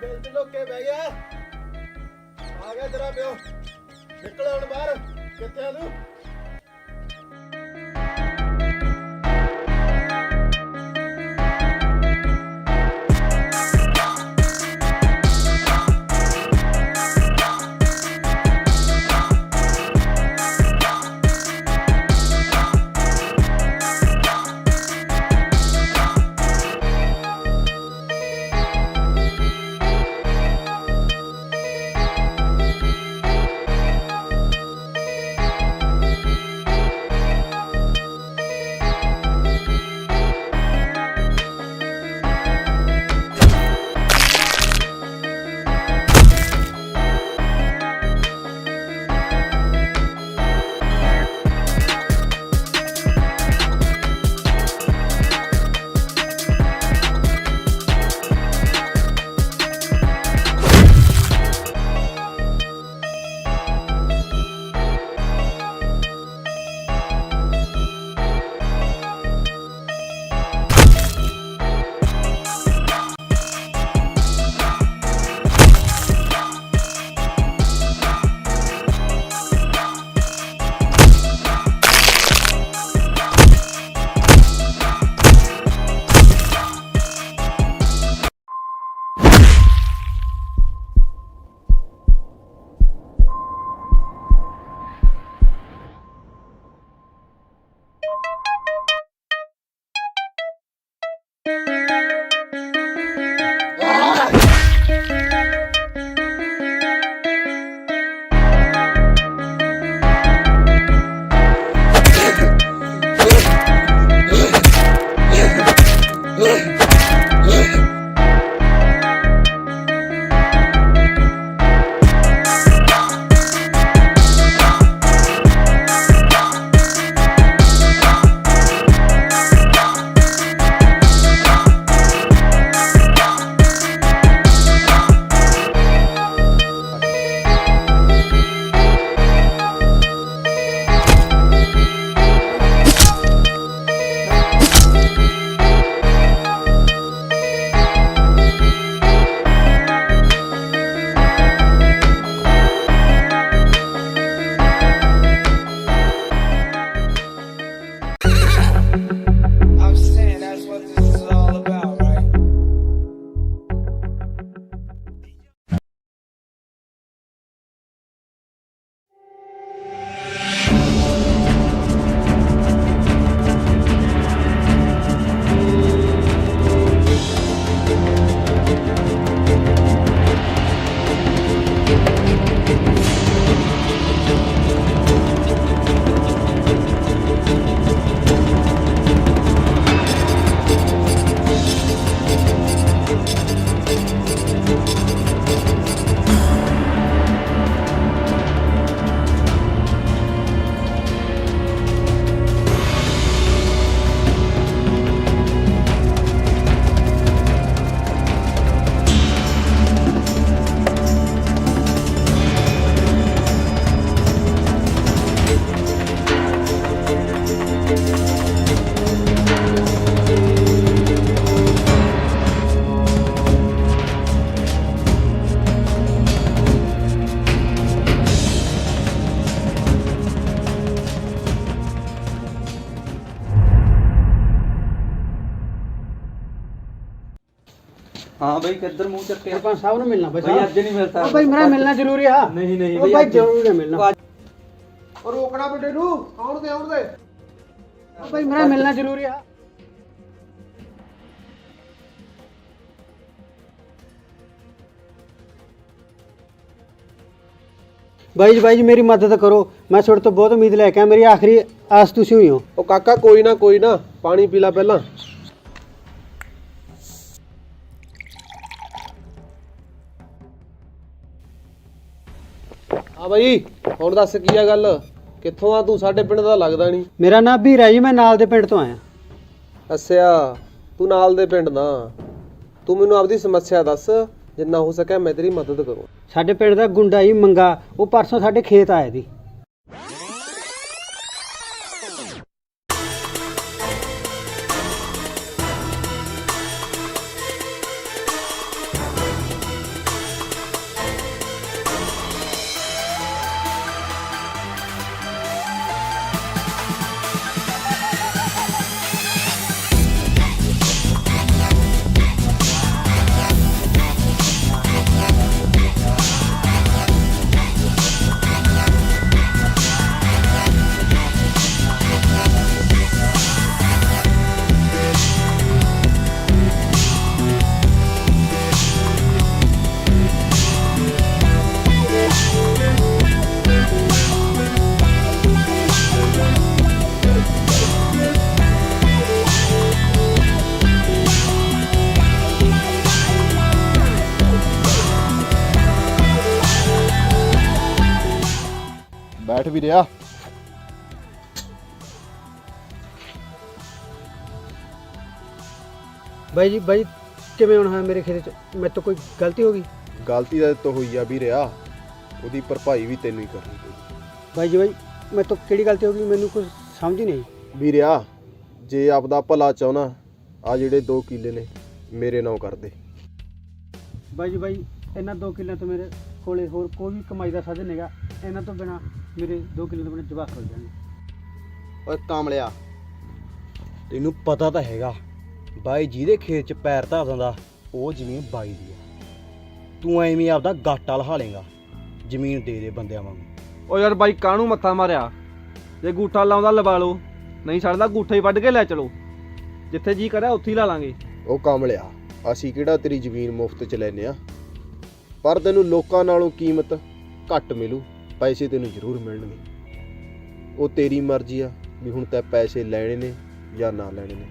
ਦਿਲ 'ਚ ਲੁੱਕ ਕੇ ਬਹਿ ਗਿਆ। ਆ ਗਿਆ ਤੇਰਾ ਪਿਓ, ਨਿਕਲ ਹੁਣ ਬਾਹਰ। ਕਿੱਥੇ ਆ ਤੂੰ? I'm saying that's what this is all about, right? हाँ भाई किधर मुंह चक्के सरपंच साहब ने मिलना भाई भाई आज नहीं मिलता भाई मेरा मिलना जरूरी है। नहीं नहीं ओ भाई जरूरी है मिलना। ਉਹ ਰੋਕਣਾ ਬੇਟੇ ਨੂੰ, ਆਉਣ ਦੇ ਆਉਣ ਦੇ। ओ भाई मेरा मिलना जरूरी है। भाई जी मेरी मदद करो, मैं ਤੁਹਾਡੇ ਤੋਂ ਬਹੁਤ ਉਮੀਦ ਲੈ ਕੇ ਆ, ਮੇਰੀ ਆਖਰੀ ਆਸ ਤੁਸੀਂ ਹੋਈ ਹੋ। ਉਹ ਕਾਕਾ ਕੋਈ ਨਾ ਪਾਣੀ ਪੀ ਲੈ ਪਹਿਲਾਂ। ਆ ਬਈ ਹੁਣ ਦੱਸ ਕੀ ਆ ਗੱਲ, ਕਿੱਥੋਂ ਆ ਤੂੰ? ਸਾਡੇ ਪਿੰਡ ਦਾ ਲੱਗਦਾ ਨਹੀਂ। ਮੇਰਾ ਨਾਮ ਵੀਰਾ ਜੀ, ਮੈਂ ਨਾਲ ਦੇ ਪਿੰਡ ਤੋਂ ਆਇਆ। ਅੱਛਾ ਤੂੰ ਨਾਲ ਦੇ ਪਿੰਡ ਦਾ, ਤੂੰ ਮੈਨੂੰ ਆਪਦੀ ਸਮੱਸਿਆ ਦੱਸ, ਜਿੰਨਾ ਹੋ ਸਕੇ ਮੈਂ ਤੇਰੀ ਮਦਦ ਕਰੂੰ। ਸਾਡੇ ਪਿੰਡ ਦਾ ਗੁੰਡਾ ਜੀ ਮੰਗਾ, ਉਹ ਪਰਸੋਂ ਸਾਡੇ ਖੇਤ ਆਇਆ ਸੀ। ਵੀਰੇ ਆ। ਬਾਈ ਜੀ ਬਾਈ ਕਿਵੇਂ ਹੁਣ ਹੋਇਆ ਮੇਰੇ ਖੇਤ ਚ ਮੇਰੇ ਤੋਂ ਕੋਈ ਗਲਤੀ ਹੋ ਗਈ? ਗਲਤੀ ਤਾਂ ਤੋਂ ਹੋਈ ਆ ਵੀਰੇ ਆ, ਉਹਦੀ ਭਰਪਾਈ ਵੀ ਤੈਨੂੰ ਹੀ ਕਰਨੀ ਪਊਗੀ। ਬਾਈ ਜੀ ਬਾਈ ਮੇਰੇ ਤੋਂ ਕਿਹੜੀ ਗਲਤੀ ਹੋ ਗਈ ਮੈਨੂੰ ਕੁਝ ਸਮਝ ਹੀ ਨਹੀਂ ਆਈ। ਵੀਰੇ ਆ, ਜੇ ਆਪਦਾ ਭਲਾ ਚਾਹਣਾ ਆ ਜਿਹੜੇ 2 ਕਿੱਲੇ ਨੇ ਮੇਰੇ ਨਾਂ ਕਰ ਦੇ। ਬਾਈ ਜੀ ਬਾਈ ਇਹਨਾਂ 2 ਕਿੱਲਿਆਂ ਤੋਂ ਮੇਰੇ ਕੋਲੇ ਹੋਰ ਕੋਈ ਵੀ ਕਮਾਈ ਦਾ ਸਾਧਨ ਨਹੀਂਗਾ, ਇਹਨਾਂ ਤੋਂ ਬਿਨਾ ਮੇਰੇ 2 ਕਿੱਲੇ ਤੋਂ ਬਿਨਾ ਜਵਾਕ ਹੋ ਜਾਣਗੇ। ਓਏ ਕਾਮਲਿਆ, ਤੈਨੂੰ ਪਤਾ ਤਾਂ ਹੈਗਾ ਬਾਈ ਜਿਹਦੇ ਖੇਤ 'ਚ ਪੈਰ ਧਰ ਦਿੰਦਾ ਉਹ ਜ਼ਮੀਨ ਬਾਈ ਦੀ ਆ। ਤੂੰ ਐਵੇਂ ਆਪਦਾ ਗਾਟਾ ਲਹਾ ਲੇਗਾ, ਜ਼ਮੀਨ ਦੇ ਦੇ ਬੰਦਿਆਂ ਵਾਂਗੂ। ਓ ਯਾਰ ਬਾਈ ਕਾਹਨੂੰ ਮੱਥਾ ਮਾਰਿਆ, ਜੇ ਗੂਠਾ ਲਾਉਂਦਾ ਲਵਾ ਲਓ, ਨਹੀਂ ਛੱਡਦਾ ਗੂਠਾ ਹੀ ਵੱਢ ਕੇ ਲੈ ਚਲੋ, ਜਿੱਥੇ ਜੀ ਕਰਿਆ ਉੱਥੇ ਹੀ ਲਾ ਲਾਂਗੇ। ਉਹ ਕਾਮਲਿਆ, ਅਸੀਂ ਕਿਹੜਾ ਤੇਰੀ ਜ਼ਮੀਨ ਮੁਫਤ 'ਚ ਲੈਨੇ ਆ, ਪਰ ਤੈਨੂੰ ਲੋਕਾਂ ਨਾਲੋਂ ਕੀਮਤ ਘੱਟ ਮਿਲੂ, ਪੈਸੇ ਤੈਨੂੰ ਜ਼ਰੂਰ ਮਿਲਣਗੇ। ਉਹ ਤੇਰੀ ਮਰਜ਼ੀ ਆ ਵੀ ਹੁਣ ਤੈਂ ਪੈਸੇ ਲੈਣੇ ਨੇ ਜਾਂ ਨਾ ਲੈਣੇ ਨੇ,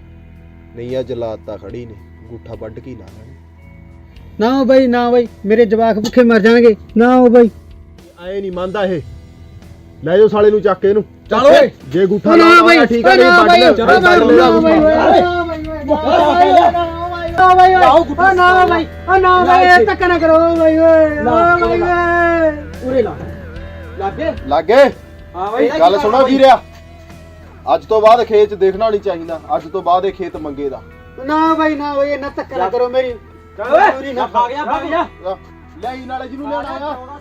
ਨਹੀਂ ਆ ਜਲਾਦ ਤਾਂ ਖੜੀ ਨੇ, ਗੂਠਾ ਵੱਢ ਕੇ ਹੀ ਲਾ ਲੈਣੇ। ਨਾ ਹੋ ਬਾਈ ਨਾ ਬਾਈ, ਮੇਰੇ ਜਵਾਕ ਭੁੱਖੇ ਮਰ ਜਾਣਗੇ, ਨਾ ਹੋ ਬਾਈ। ਆਏ ਨਹੀਂ ਮੰਨਦਾ ਇਹ, ਲੈ ਜਾਓ ਸਾਲੇ ਨੂੰ ਚੱਕ ਕੇ ਇਹਨੂੰ। ਚੱਲ ਓਏ। ਜੇ ਗੂਠਾ ਲਾਉਣਾ ਠੀਕ ਆ, ਨਹੀਂ ਵੱਢ ਲੈ। ਲੱਗੇ ਹਾਂ ਬਾਈ ਗੱਲ ਸੁਣੋ ਵੀਰਿਆ, ਅੱਜ ਤੋਂ ਬਾਅਦ ਖੇਤ 'ਚ ਦੇਖਣਾ ਨਹੀਂ ਚਾਹੀਦਾ, ਅੱਜ ਤੋਂ ਬਾਅਦ ਇਹ ਖੇਤ ਮੰਗੇ ਦਾ। ਨਾ ਬਾਈ ਨਾ ਬਾਈ, ਇਹਨਾਂ ਧੱਕਾ ਨਾ ਕਰੋ ਮੇਰੀ। ਚੱਲ ਓਏ ਆ ਗਿਆ ਭੱਗ ਜਾ। ਲੈ ਹੀ ਨਾਲੇ ਜਿਹਨੂੰ ਲੈਣਾ ਆ।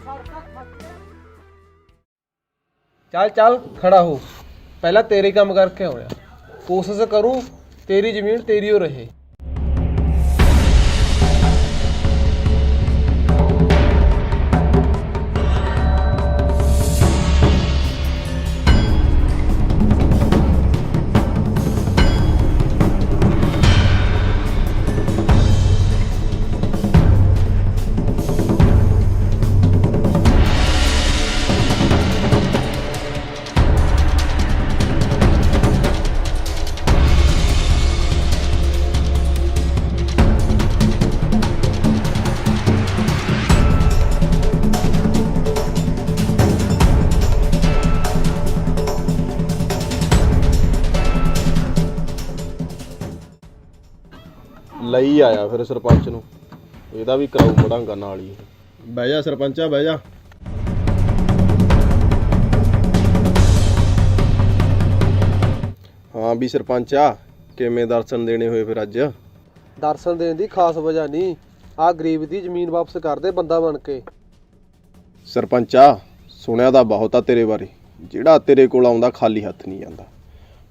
ਚੱਲ ਚੱਲ ਖੜਾ ਹੋ, ਪਹਿਲਾਂ ਤੇਰੇ ਕੰਮ ਕਰਕੇ ਆਉਣਾ, ਕੋਸ਼ਿਸ਼ ਕਰੂੰ ਤੇਰੀ ਜ਼ਮੀਨ ਤੇਰੀ ਹੋ ਰਹੇ। ਲਈ ਆਇਆ ਫਿਰ ਸਰਪੰਚ ਨੂੰ, ਇਹਦਾ ਵੀ ਕਰਾਉ ਮੜਾਂਗਾ ਨਾਲ ਹੀ। ਬਹਿ ਜਾ ਸਰਪੰਚਾ, ਬਹਿ ਜਾ। ਹਾਂ ਵੀ ਸਰਪੰਚਾ, ਕਿਵੇਂ ਦਰਸ਼ਨ ਦੇਣੇ ਹੋਏ ਫਿਰ ਅੱਜ? ਦਰਸ਼ਨ ਦੇਣ ਦੀ ਖਾਸ ਵਜ੍ਹਾ ਨਹੀਂ, ਆਹ ਗਰੀਬ ਦੀ ਜ਼ਮੀਨ ਵਾਪਸ ਕਰ ਦੇ ਬੰਦਾ ਬਣ ਕੇ। ਸਰਪੰਚਾ, ਸੁਣਿਆ ਤਾਂ ਬਹੁਤ ਆ ਤੇਰੇ ਬਾਰੇ, ਜਿਹੜਾ ਤੇਰੇ ਕੋਲ ਆਉਂਦਾ ਖਾਲੀ ਹੱਥ ਨਹੀਂ ਜਾਂਦਾ,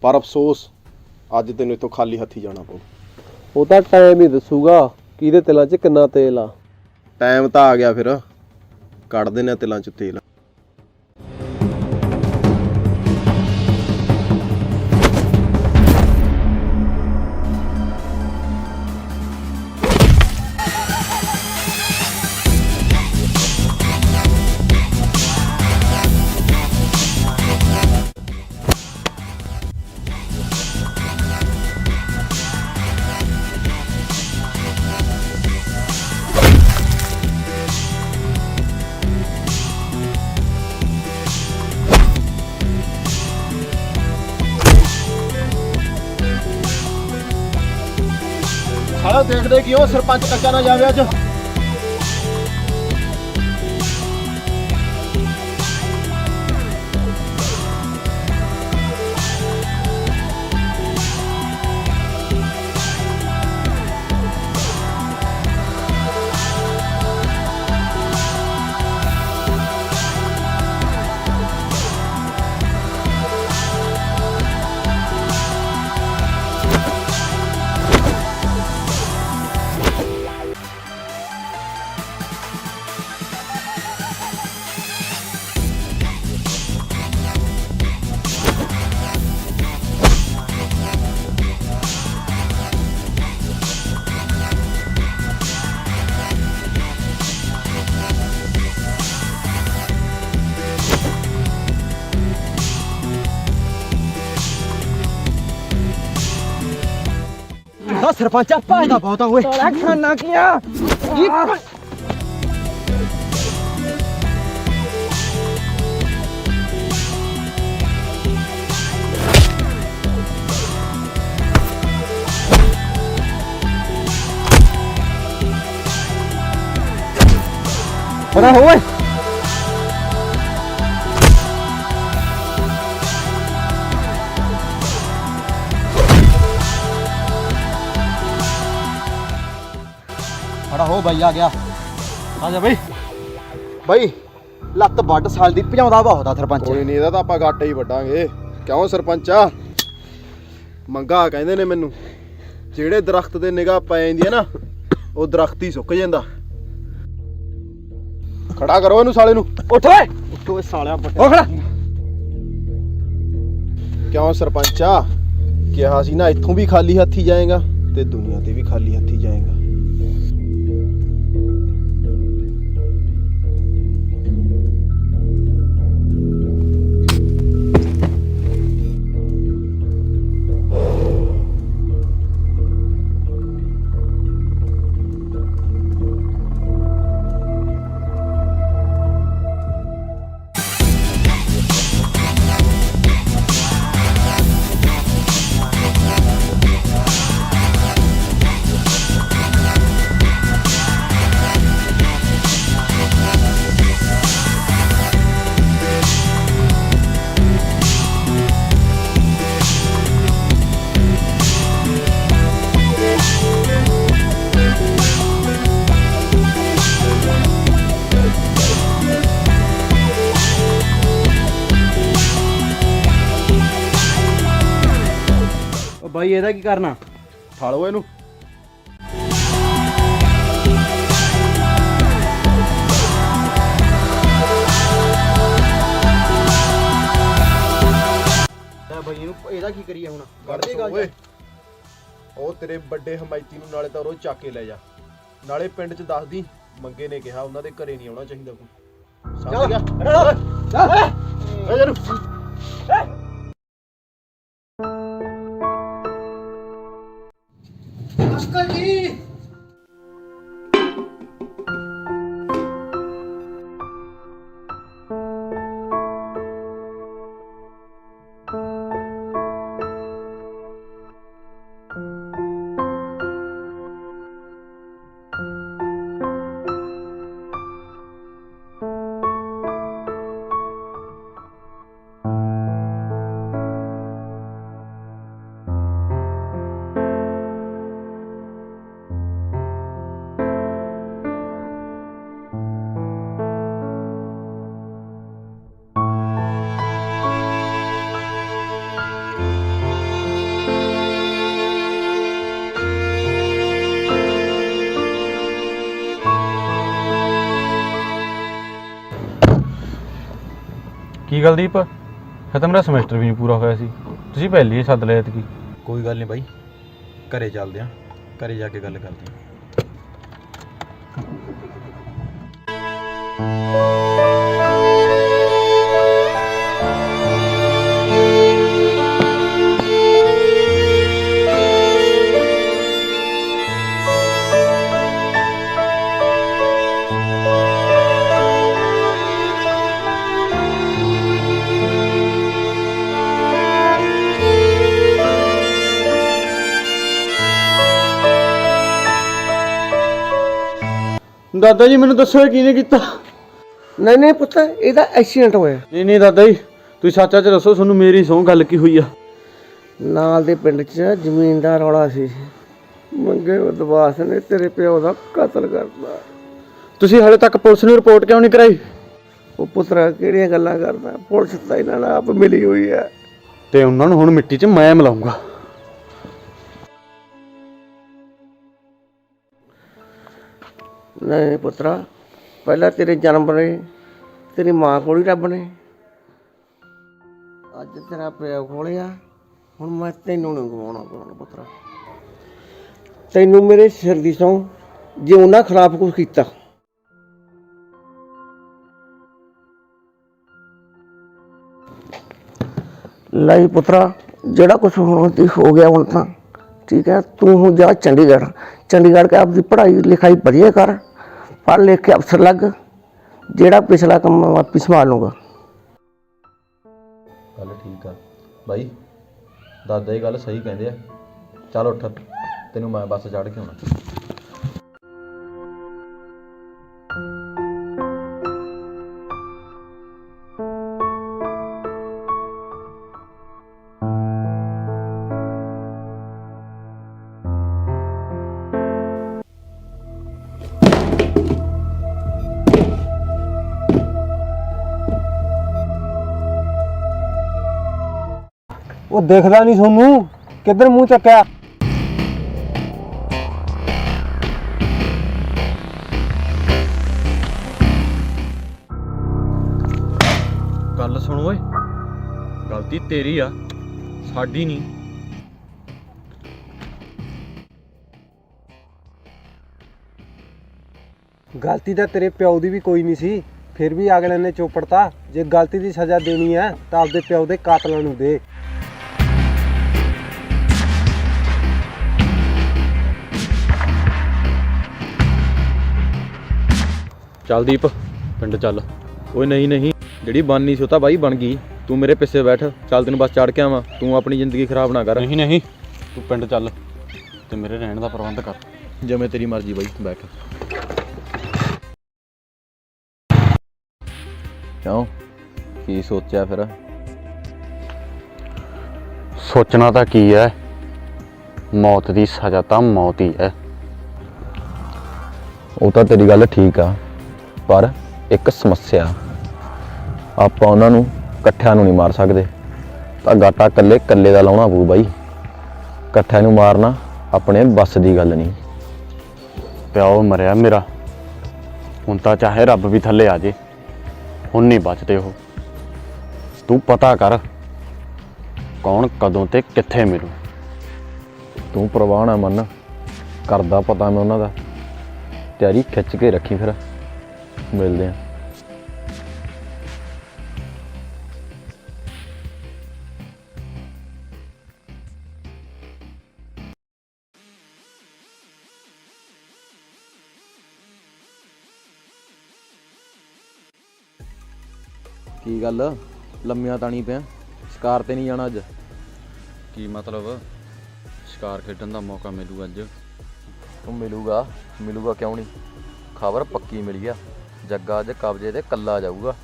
ਪਰ ਅਫਸੋਸ ਅੱਜ ਤੈਨੂੰ ਇੱਥੋਂ ਖਾਲੀ ਹੱਥੀ ਜਾਣਾ ਪਊ। ਉਹ ਤਾਂ ਟਾਈਮ ਹੀ ਦੱਸੂਗਾ ਕਿਹਦੇ ਤਿਲਾਂ 'ਚ ਕਿੰਨਾ ਤੇਲ ਆ। ਟਾਈਮ ਤਾਂ ਆ ਗਿਆ, ਫਿਰ ਕੱਢ ਦੇਣਾ ਤਿਲਾਂ 'ਚ ਤੇਲ। ਸਾਲਾ ਦੇਖਦੇ ਕਿਉਂ, ਸਰਪੰਚ ਕੱਚਾ ਨਾ ਜਾਵੇ ਅੱਜ। ਸਰਪੰਚਾ ਭਾਜਦਾ ਬਹੁਤਾ ਓਏ। ਖਾਣਾ ਕੀਆ ਪਤਾ ਹੋ ਓਏ ਖੜਾ ਹੋ ਬਾਈ ਆ ਗਿਆ ਆ ਜਾ ਬਾਈ ਬਾਈ ਲੱਤ ਵੱਡ ਸਾਲ ਦੀ ਭਜਾਉਂਦਾ ਬਹੁਤ ਆ ਸਰਪੰਚ ਕੋਈ ਨਹੀਂ, ਇਹਦਾ ਤਾਂ ਆਪਾਂ ਘਾਟੇ ਹੀ ਵੱਢਾਂਗੇ। ਕਿਉਂ ਸਰਪੰਚਾ? ਮੰਗਾ ਕਹਿੰਦੇ ਨੇ ਮੈਨੂੰ, ਜਿਹੜੇ ਦਰਖਤ ਦੇ ਨਿਗਾਹ ਪੈ ਜਾਂਦੀ ਹੈ ਨਾ ਉਹ ਦਰਖਤ ਹੀ ਸੁੱਕ ਜਾਂਦਾ। ਖੜਾ ਕਰੋ ਇਹਨੂੰ ਸਾਲੇ ਨੂੰ। ਉੱਠ ਓਏ ਉੱਠ ਓਏ ਸਾਲਿਆ ਬੱਟੇ ਉਹ ਖੜਾ ਕਿਉਂ ਸਰਪੰਚਾ? ਕਿਹਾ ਸੀ ਨਾ ਇੱਥੋਂ ਵੀ ਖਾਲੀ ਹੱਥੀ ਜਾਏਗਾ ਤੇ ਦੁਨੀਆ ਤੇ ਵੀ ਖਾਲੀ ਹੱਥੀ ਜਾਏਗਾ। ਬਾਈ ਇਹਦਾ ਕੀ ਕਰਨਾ? ਠਾਲੋ ਇਹਨੂੰ। ਬਾਈ ਇਹਨੂੰ ਇਹਦਾ ਕੀ ਕਰੀਏ ਹੁਣ? ਕੱਢ ਦੇ ਗੱਲ ਓਏ। ਉਹ ਤੇਰੇ ਵੱਡੇ ਹਮਾਇਤੀ ਨੂੰ ਨਾਲੇ ਤਾਂ ਉਹ ਚੱਕ ਕੇ ਲੈ ਜਾ, ਨਾਲੇ ਪਿੰਡ 'ਚ ਦੱਸ ਦੀ ਮੰਗੇ ਨੇ ਕਿਹਾ ਉਹਨਾਂ ਦੇ ਘਰੇ ਨਹੀਂ ਆਉਣਾ ਚਾਹੀਦਾ ਕੋਈ। ਸਮਝ ਗਿਆ? ਚੱਲ ਚੱਲ ਅੰਕਲ ਜੀ ਕੀ ਗੱਲ ਦੀਪ, ਫਿਰ ਤਾਂ ਮੇਰਾ ਸਮੈਸਟਰ ਵੀ ਨਹੀਂ ਪੂਰਾ ਹੋਇਆ ਸੀ, ਤੁਸੀਂ ਪਹਿਲੀ ਹੀ ਸੱਦ ਲਿਆ ਐਤਕੀ। ਕੋਈ ਗੱਲ ਨਹੀਂ ਬਾਈ, ਘਰੇ ਚੱਲਦੇ ਆਂ, ਘਰੇ ਜਾ ਕੇ ਗੱਲ ਕਰਦੇ ਆਂ। ਦਾਦਾ ਜੀ ਮੈਨੂੰ ਦੱਸੋ ਇਹ ਕਿਹਨੇ ਕੀਤਾ? ਨਹੀਂ ਪੁੱਤ, ਇਹਦਾ ਐਕਸੀਡੈਂਟ ਹੋਇਆ। ਨਹੀਂ ਦਾਦਾ ਜੀ ਤੁਸੀਂ ਸੱਚਾ ਚ ਦੱਸੋ, ਤੁਹਾਨੂੰ ਮੇਰੀ ਸਹੁੰ ਗੱਲ ਕੀ ਹੋਈ ਆ? ਨਾਲ ਦੇ ਪਿੰਡ 'ਚ ਜ਼ਮੀਨ ਦਾ ਰੌਲਾ ਸੀ, ਮੰਗੇ ਉਦਵਾਸ ਨੇ ਤੇਰੇ ਪਿਓ ਦਾ ਕਤਲ ਕਰਤਾ। ਤੁਸੀਂ ਹਾਲੇ ਤੱਕ ਪੁਲਿਸ ਨੂੰ ਰਿਪੋਰਟ ਕਿਉਂ ਨਹੀਂ ਕਰਾਈ? ਉਹ ਪੁੱਤਰਾ ਕਿਹੜੀਆਂ ਗੱਲਾਂ ਕਰਦਾ, ਪੁਲਿਸ ਤਾਂ ਇਹਨਾਂ ਨਾਲ ਆਪ ਮਿਲੀ ਹੋਈ ਹੈ। ਤੇ ਉਹਨਾਂ ਨੂੰ ਹੁਣ ਮਿੱਟੀ 'ਚ ਮੈਂ ਮਿਲਾਉਂਗਾ। ਨਹੀਂ ਪੁੱਤਰਾ, ਪਹਿਲਾਂ ਤੇਰੇ ਜਨਮ ਵੇਲੇ ਤੇਰੀ ਮਾਂ ਕੋਲ ਹੀ ਰੱਬ ਨੇ, ਅੱਜ ਤੇਰਾ ਪਿਓ ਖੋਲਿਆ, ਹੁਣ ਮੈਂ ਤੈਨੂੰ ਨਹੀਂ ਗਵਾਉਣਾ ਪੁੱਤਰਾ। ਤੈਨੂੰ ਮੇਰੇ ਸਿਰ ਦੀ ਸਹੁੰ, ਜੇ ਉਹਨਾਂ ਖਿਲਾਫ ਕੁਝ ਕੀਤਾ ਲਈ ਪੁੱਤਰਾ, ਜਿਹੜਾ ਕੁਝ ਹੋਣਾ ਸੀ ਹੋ ਗਿਆ ਹੁਣ ਤਾਂ ਠੀਕ ਹੈ। ਤੂੰ ਹੁਣ ਜਾ ਚੰਡੀਗੜ੍ਹ ਕੇ ਆਪਦੀ ਪੜ੍ਹਾਈ ਲਿਖਾਈ ਵਧੀਆ ਕਰ, ਪੜ੍ਹ ਲਿਖ ਕੇ ਅਫਸਰ ਲੱਗ, ਜਿਹੜਾ ਪਿਛਲਾ ਕੰਮ ਮੈਂ ਆਪੇ ਸੰਭਾਲ ਲੂੰਗਾ। ਗੱਲ ਠੀਕ ਆ ਬਾਈ, ਦਾਦਾ ਇਹ ਗੱਲ ਸਹੀ ਕਹਿੰਦੇ ਆ। ਚੱਲ ਉੱਠ, ਤੈਨੂੰ ਮੈਂ ਬੱਸ ਚੜ੍ਹ ਕੇ ਆਉਣਾ। ਉਹ ਦਿਖਦਾ ਨਹੀਂ ਤੁਹਾਨੂੰ, ਕਿੱਧਰ ਮੂੰਹ ਚੱਕਿਆ? ਗੱਲ ਸੁਣ ਓਏ, ਗਲਤੀ ਤੇਰੀ ਆ, ਸਾਡੀ ਨਹੀਂ। ਗਲਤੀ ਤਾਂ ਤੇਰੇ ਪਿਓ ਦੀ ਵੀ ਕੋਈ ਨਹੀਂ ਸੀ, ਫਿਰ ਵੀ ਅਗਲੇ ਨੇ ਚੋਪੜਤਾ। ਜੇ ਗਲਤੀ ਦੀ ਸਜ਼ਾ ਦੇਣੀ ਹੈ ਤਾਂ ਆਪਦੇ ਪਿਓ ਦੇ ਕਾਤਲਾਂ ਨੂੰ ਦੇ। ਚੱਲ ਦੀਪ ਪਿੰਡ ਚੱਲ। ਓਏ ਨਹੀਂ ਨਹੀਂ, ਜਿਹੜੀ ਬਣਨੀ ਸੀ ਉਹ ਤਾਂ ਬਾਈ ਬਣ ਗਈ। ਤੂੰ ਮੇਰੇ ਪਿੱਛੇ ਬੈਠ, ਚੱਲ ਤੈਨੂੰ ਬਸ ਚੜ ਕੇ ਆਵਾਂ। ਤੂੰ ਆਪਣੀ ਜ਼ਿੰਦਗੀ ਖਰਾਬ ਨਾ ਕਰ। ਨਹੀਂ ਨਹੀਂ, ਤੂੰ ਪਿੰਡ ਚੱਲ ਤੇ ਮੇਰੇ ਰਹਿਣ ਦਾ ਪ੍ਰਬੰਧ ਕਰ। ਜਿਵੇਂ ਤੇਰੀ ਮਰਜ਼ੀ ਬਾਈ, ਬੈਠ। ਕਿਉਂ, ਕੀ ਸੋਚਿਆ ਫਿਰ? ਸੋਚਣਾ ਤਾਂ ਕੀ ਹੈ, ਮੌਤ ਦੀ ਸਜ਼ਾ ਤਾਂ ਮੌਤ ਹੀ ਹੈ। ਉਹ ਤਾਂ ਤੇਰੀ ਗੱਲ ਠੀਕ ਆ, ਪਰ ਇੱਕ ਸਮੱਸਿਆ, ਆਪਾਂ ਉਹਨਾਂ ਨੂੰ ਇਕੱਠਿਆਂ ਨੂੰ ਨਹੀਂ ਮਾਰ ਸਕਦੇ। ਤਾਂ ਗਾਟਾ ਕੱਲੇ ਕੱਲੇ ਦਾ ਲਾਉਣਾ ਪਊ ਬਾਈ। ਇਕੱਠਿਆਂ ਨੂੰ ਮਾਰਨਾ ਆਪਣੇ ਵੱਸ ਦੀ ਗੱਲ ਨਹੀਂ। ਪਿਓ ਮਰਿਆ ਮੇਰਾ, ਹੁਣ ਤਾਂ ਚਾਹੇ ਰੱਬ ਵੀ ਥੱਲੇ ਆ ਜੇ, ਹੁਣ ਨਹੀਂ ਬਚਦੇ ਉਹ। ਤੂੰ ਪਤਾ ਕਰ ਕੌਣ ਕਦੋਂ ਤੇ ਕਿੱਥੇ ਮਿਲੂ। ਤੂੰ ਪ੍ਰਵਾਹ ਨਾ ਮੰਨ, ਕਰਦਾ ਪਤਾ ਮੈਂ ਉਹਨਾਂ ਦਾ। ਤਿਆਰੀ ਖਿੱਚ ਕੇ ਰੱਖੀ, ਫਿਰ ਮਿਲਦੇ ਆ। ਕੀ ਗੱਲ ਲੰਮੀਆਂ ਤਾਣੀ ਪਿਆ? ਸ਼ਿਕਾਰ ਤੇ ਨਹੀਂ ਜਾਣਾ ਅੱਜ? ਕੀ ਮਤਲਬ? ਸ਼ਿਕਾਰ ਖੇਡਣ ਦਾ ਮੌਕਾ ਮਿਲੂ ਅੱਜ? ਤੂੰ ਮਿਲੂਗਾ ਕਿਉਂ ਨਹੀਂ? ਖਬਰ ਪੱਕੀ ਮਿਲੀ ਆ, ਜੱਗਾ ਅੱਜ ਕਬਜ਼ੇ ਤੇ ਕੱਲਾ ਜਾਊਗਾ।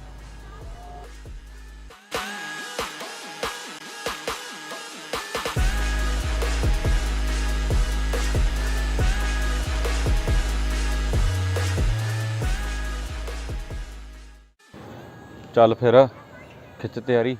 ਚੱਲ ਫਿਰ ਖਿੱਚ ਤਿਆਰੀ।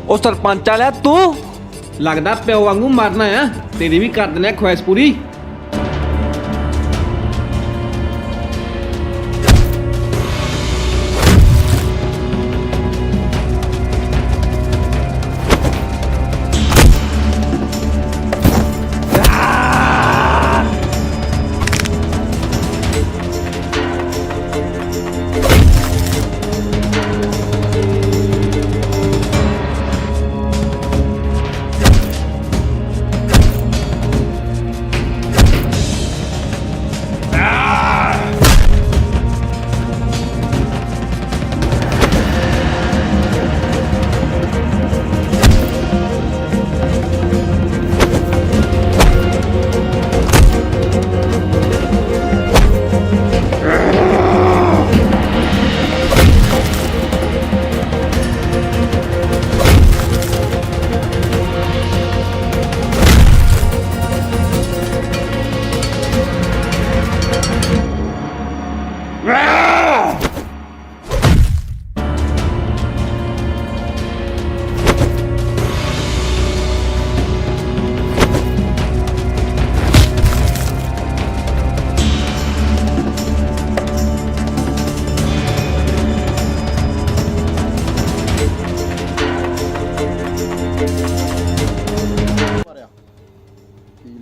ਉਹ ਸਰਪੰਚ ਵਾਲਿਆ, ਤੂੰ ਲੱਗਦਾ ਪਿਓ ਵਾਂਗੂ ਮਰਨਾ ਆ। ਤੇਰੀ ਵੀ ਕਰ ਦਿੰਦੇ ਆ ਖੁਆਇਸ਼ ਪੂਰੀ।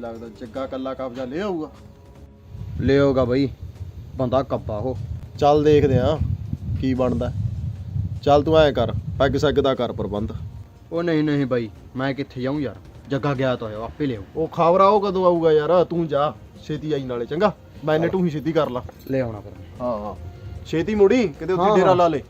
ਲੱਗਦਾ ਜੱਗਾ ਕੱਲਾ ਕਬਜ਼ਾ ਲੈ ਆਊਗਾ। ਲੈ ਆਊਗਾ ਬਈ, ਬੰਦਾ ਕੱਬਾ ਉਹ। ਚੱਲ ਦੇਖਦੇ ਆ ਕੀ ਬਣਦਾ। ਚੱਲ ਤੂੰ ਐਂ ਕਰ, ਪੈਗ ਸੈਗ ਦਾ ਕਰ ਪ੍ਰਬੰਧ। ਉਹ ਨਹੀਂ ਨਹੀਂ ਬਾਈ, ਮੈਂ ਕਿੱਥੇ ਜਾਊਂ ਯਾਰ, ਜੱਗਾ ਗਿਆ ਤਾਂ ਹੋਇਆ, ਆਪੇ ਲਿਆਉ। ਉਹ ਖਬਰ ਆ ਉਹ ਕਦੋਂ ਆਊਗਾ ਯਾਰ? ਤੂੰ ਜਾ ਛੇਤੀ ਆਈ ਨਾਲੇ, ਚੰਗਾ? ਮੈਨੇ ਤੂੰ ਹੀ ਛੇਤੀ ਕਰ ਲਾ। ਲੈ ਆਉਣਾ ਫਿਰ। ਹਾਂ ਛੇਤੀ ਮੁੜੀ, ਕਿਤੇ ਉੱਥੇ ਡੇਰਾ ਲਾ ਲੇ।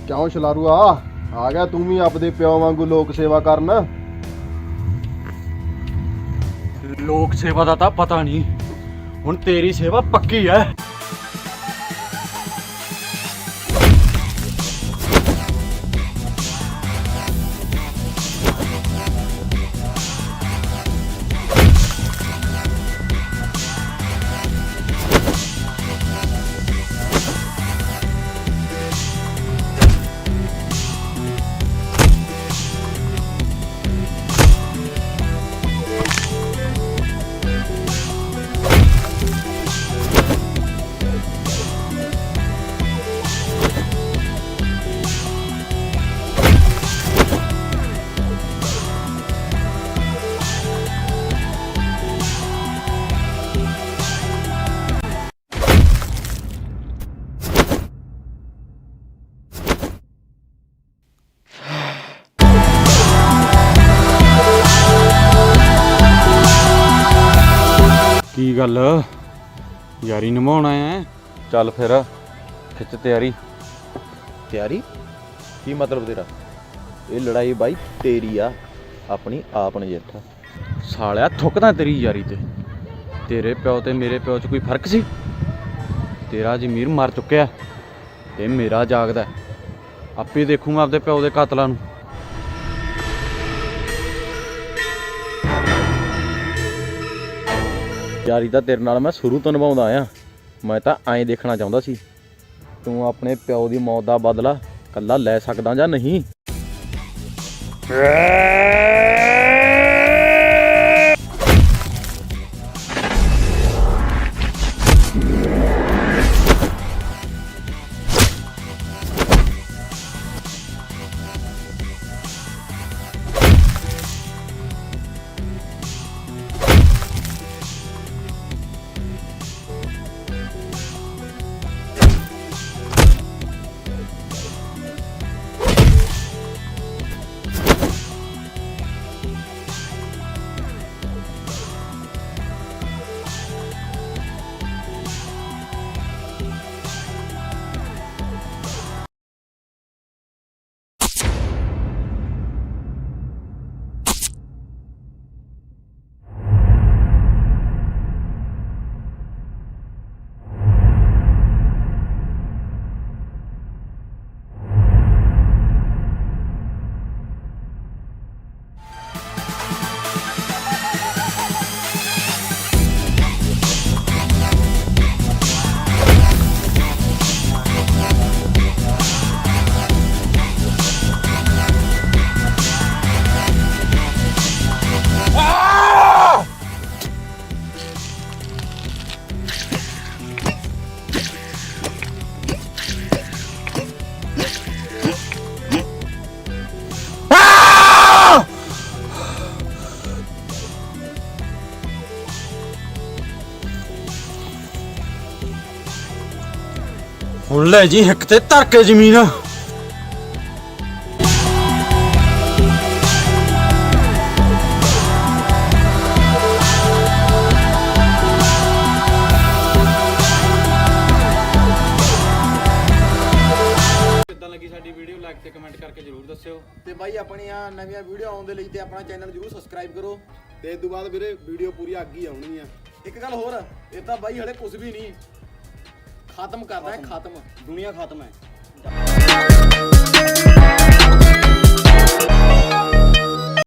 ਕਿਉਂ ਛਲਾਰੂਆ ਆ ਗਿਆ ਤੂੰ ਵੀ ਆਪਦੇ ਪਿਓ ਵਾਂਗੂ ਲੋਕ ਸੇਵਾ ਕਰਨ। ਲੋਕ ਸੇਵਾ ਦਾ ਤਾਂ ਪਤਾ ਨਹੀਂ, ਹੁਣ ਤੇਰੀ ਸੇਵਾ ਪੱਕੀ ਐ। ਕੀ ਗੱਲ ਯਾਰੀ ਨਿਭਾਉਣਾ ਐ? ਚੱਲ ਫਿਰ ਖਿੱਚ ਤਿਆਰੀ। ਤਿਆਰੀ ਕੀ ਮਤਲਬ ਤੇਰਾ? ਇਹ ਲੜਾਈ ਬਾਈ ਤੇਰੀ ਆ, ਆਪਣੀ ਆਪ ਨਜਿੱਠ। ਸਾਲਿਆ ਥੁੱਕਦਾ ਤੇਰੀ ਯਾਰੀ ਤੇ। ਤੇਰੇ ਪਿਓ ਤੇ ਮੇਰੇ ਪਿਓ 'ਚ ਕੋਈ ਫਰਕ ਸੀ? ਤੇਰਾ ਜ਼ਮੀਰ ਮਰ ਚੁੱਕਿਆ ਤੇ ਮੇਰਾ ਜਾਗਦਾ। ਆਪੇ ਦੇਖੂੰਗਾ ਆਪਦੇ ਪਿਓ ਦੇ ਕਾਤਲਾਂ ਨੂੰ। ਯਾਰੀ ਤਾਂ ਤੇਰੇ ਨਾਲ ਮੈਂ ਸ਼ੁਰੂ ਤੋਂ ਨਿਭਾਉਂਦਾ ਆ। ਮੈਂ ਤਾਂ ਐਂ ਦੇਖਣਾ ਚਾਹੁੰਦਾ ਸੀ ਤੂੰ ਆਪਣੇ ਪਿਓ ਦੀ ਮੌਤ ਦਾ ਬਦਲਾ ਇਕੱਲਾ ਲੈ ਸਕਦਾ ਜਾਂ ਨਹੀਂ। ਹੁਣ ਲੈ ਜੀ ਹਿੱਕ ਤੇ ਧਰ ਕੇ ਜ਼ਮੀਨ। ਕਿੱਦਾਂ ਲੱਗੀ ਸਾਡੀ ਵੀਡੀਓ ਲਾਈਕ ਤੇ ਕਮੈਂਟ ਕਰਕੇ ਜਰੂਰ ਦੱਸਿਓ। ਤੇ ਬਾਈ ਆਪਣੀਆਂ ਨਵੀਆਂ ਵੀਡੀਓ ਆਉਣ ਦੇ ਲਈ ਤੇ ਆਪਣਾ ਚੈਨਲ ਜਰੂਰ ਸਬਸਕ੍ਰਾਈਬ ਕਰੋ। ਤੇ ਇਸ ਤੋਂ ਬਾਅਦ ਵੀਰੇ ਵੀਡੀਓ ਪੂਰੀ ਅੱਗੇ ਹੀ ਆਉਣੀ ਆ। ਇੱਕ ਗੱਲ ਹੋਰ, ਇਹ ਤਾਂ ਬਾਈ ਹਲੇ ਕੁਝ ਵੀ ਨਹੀਂ, ਖਤਮ ਕਰਦਾ ਹੈ, ਖਤਮ, ਦੁਨੀਆ ਖਤਮ ਹੈ।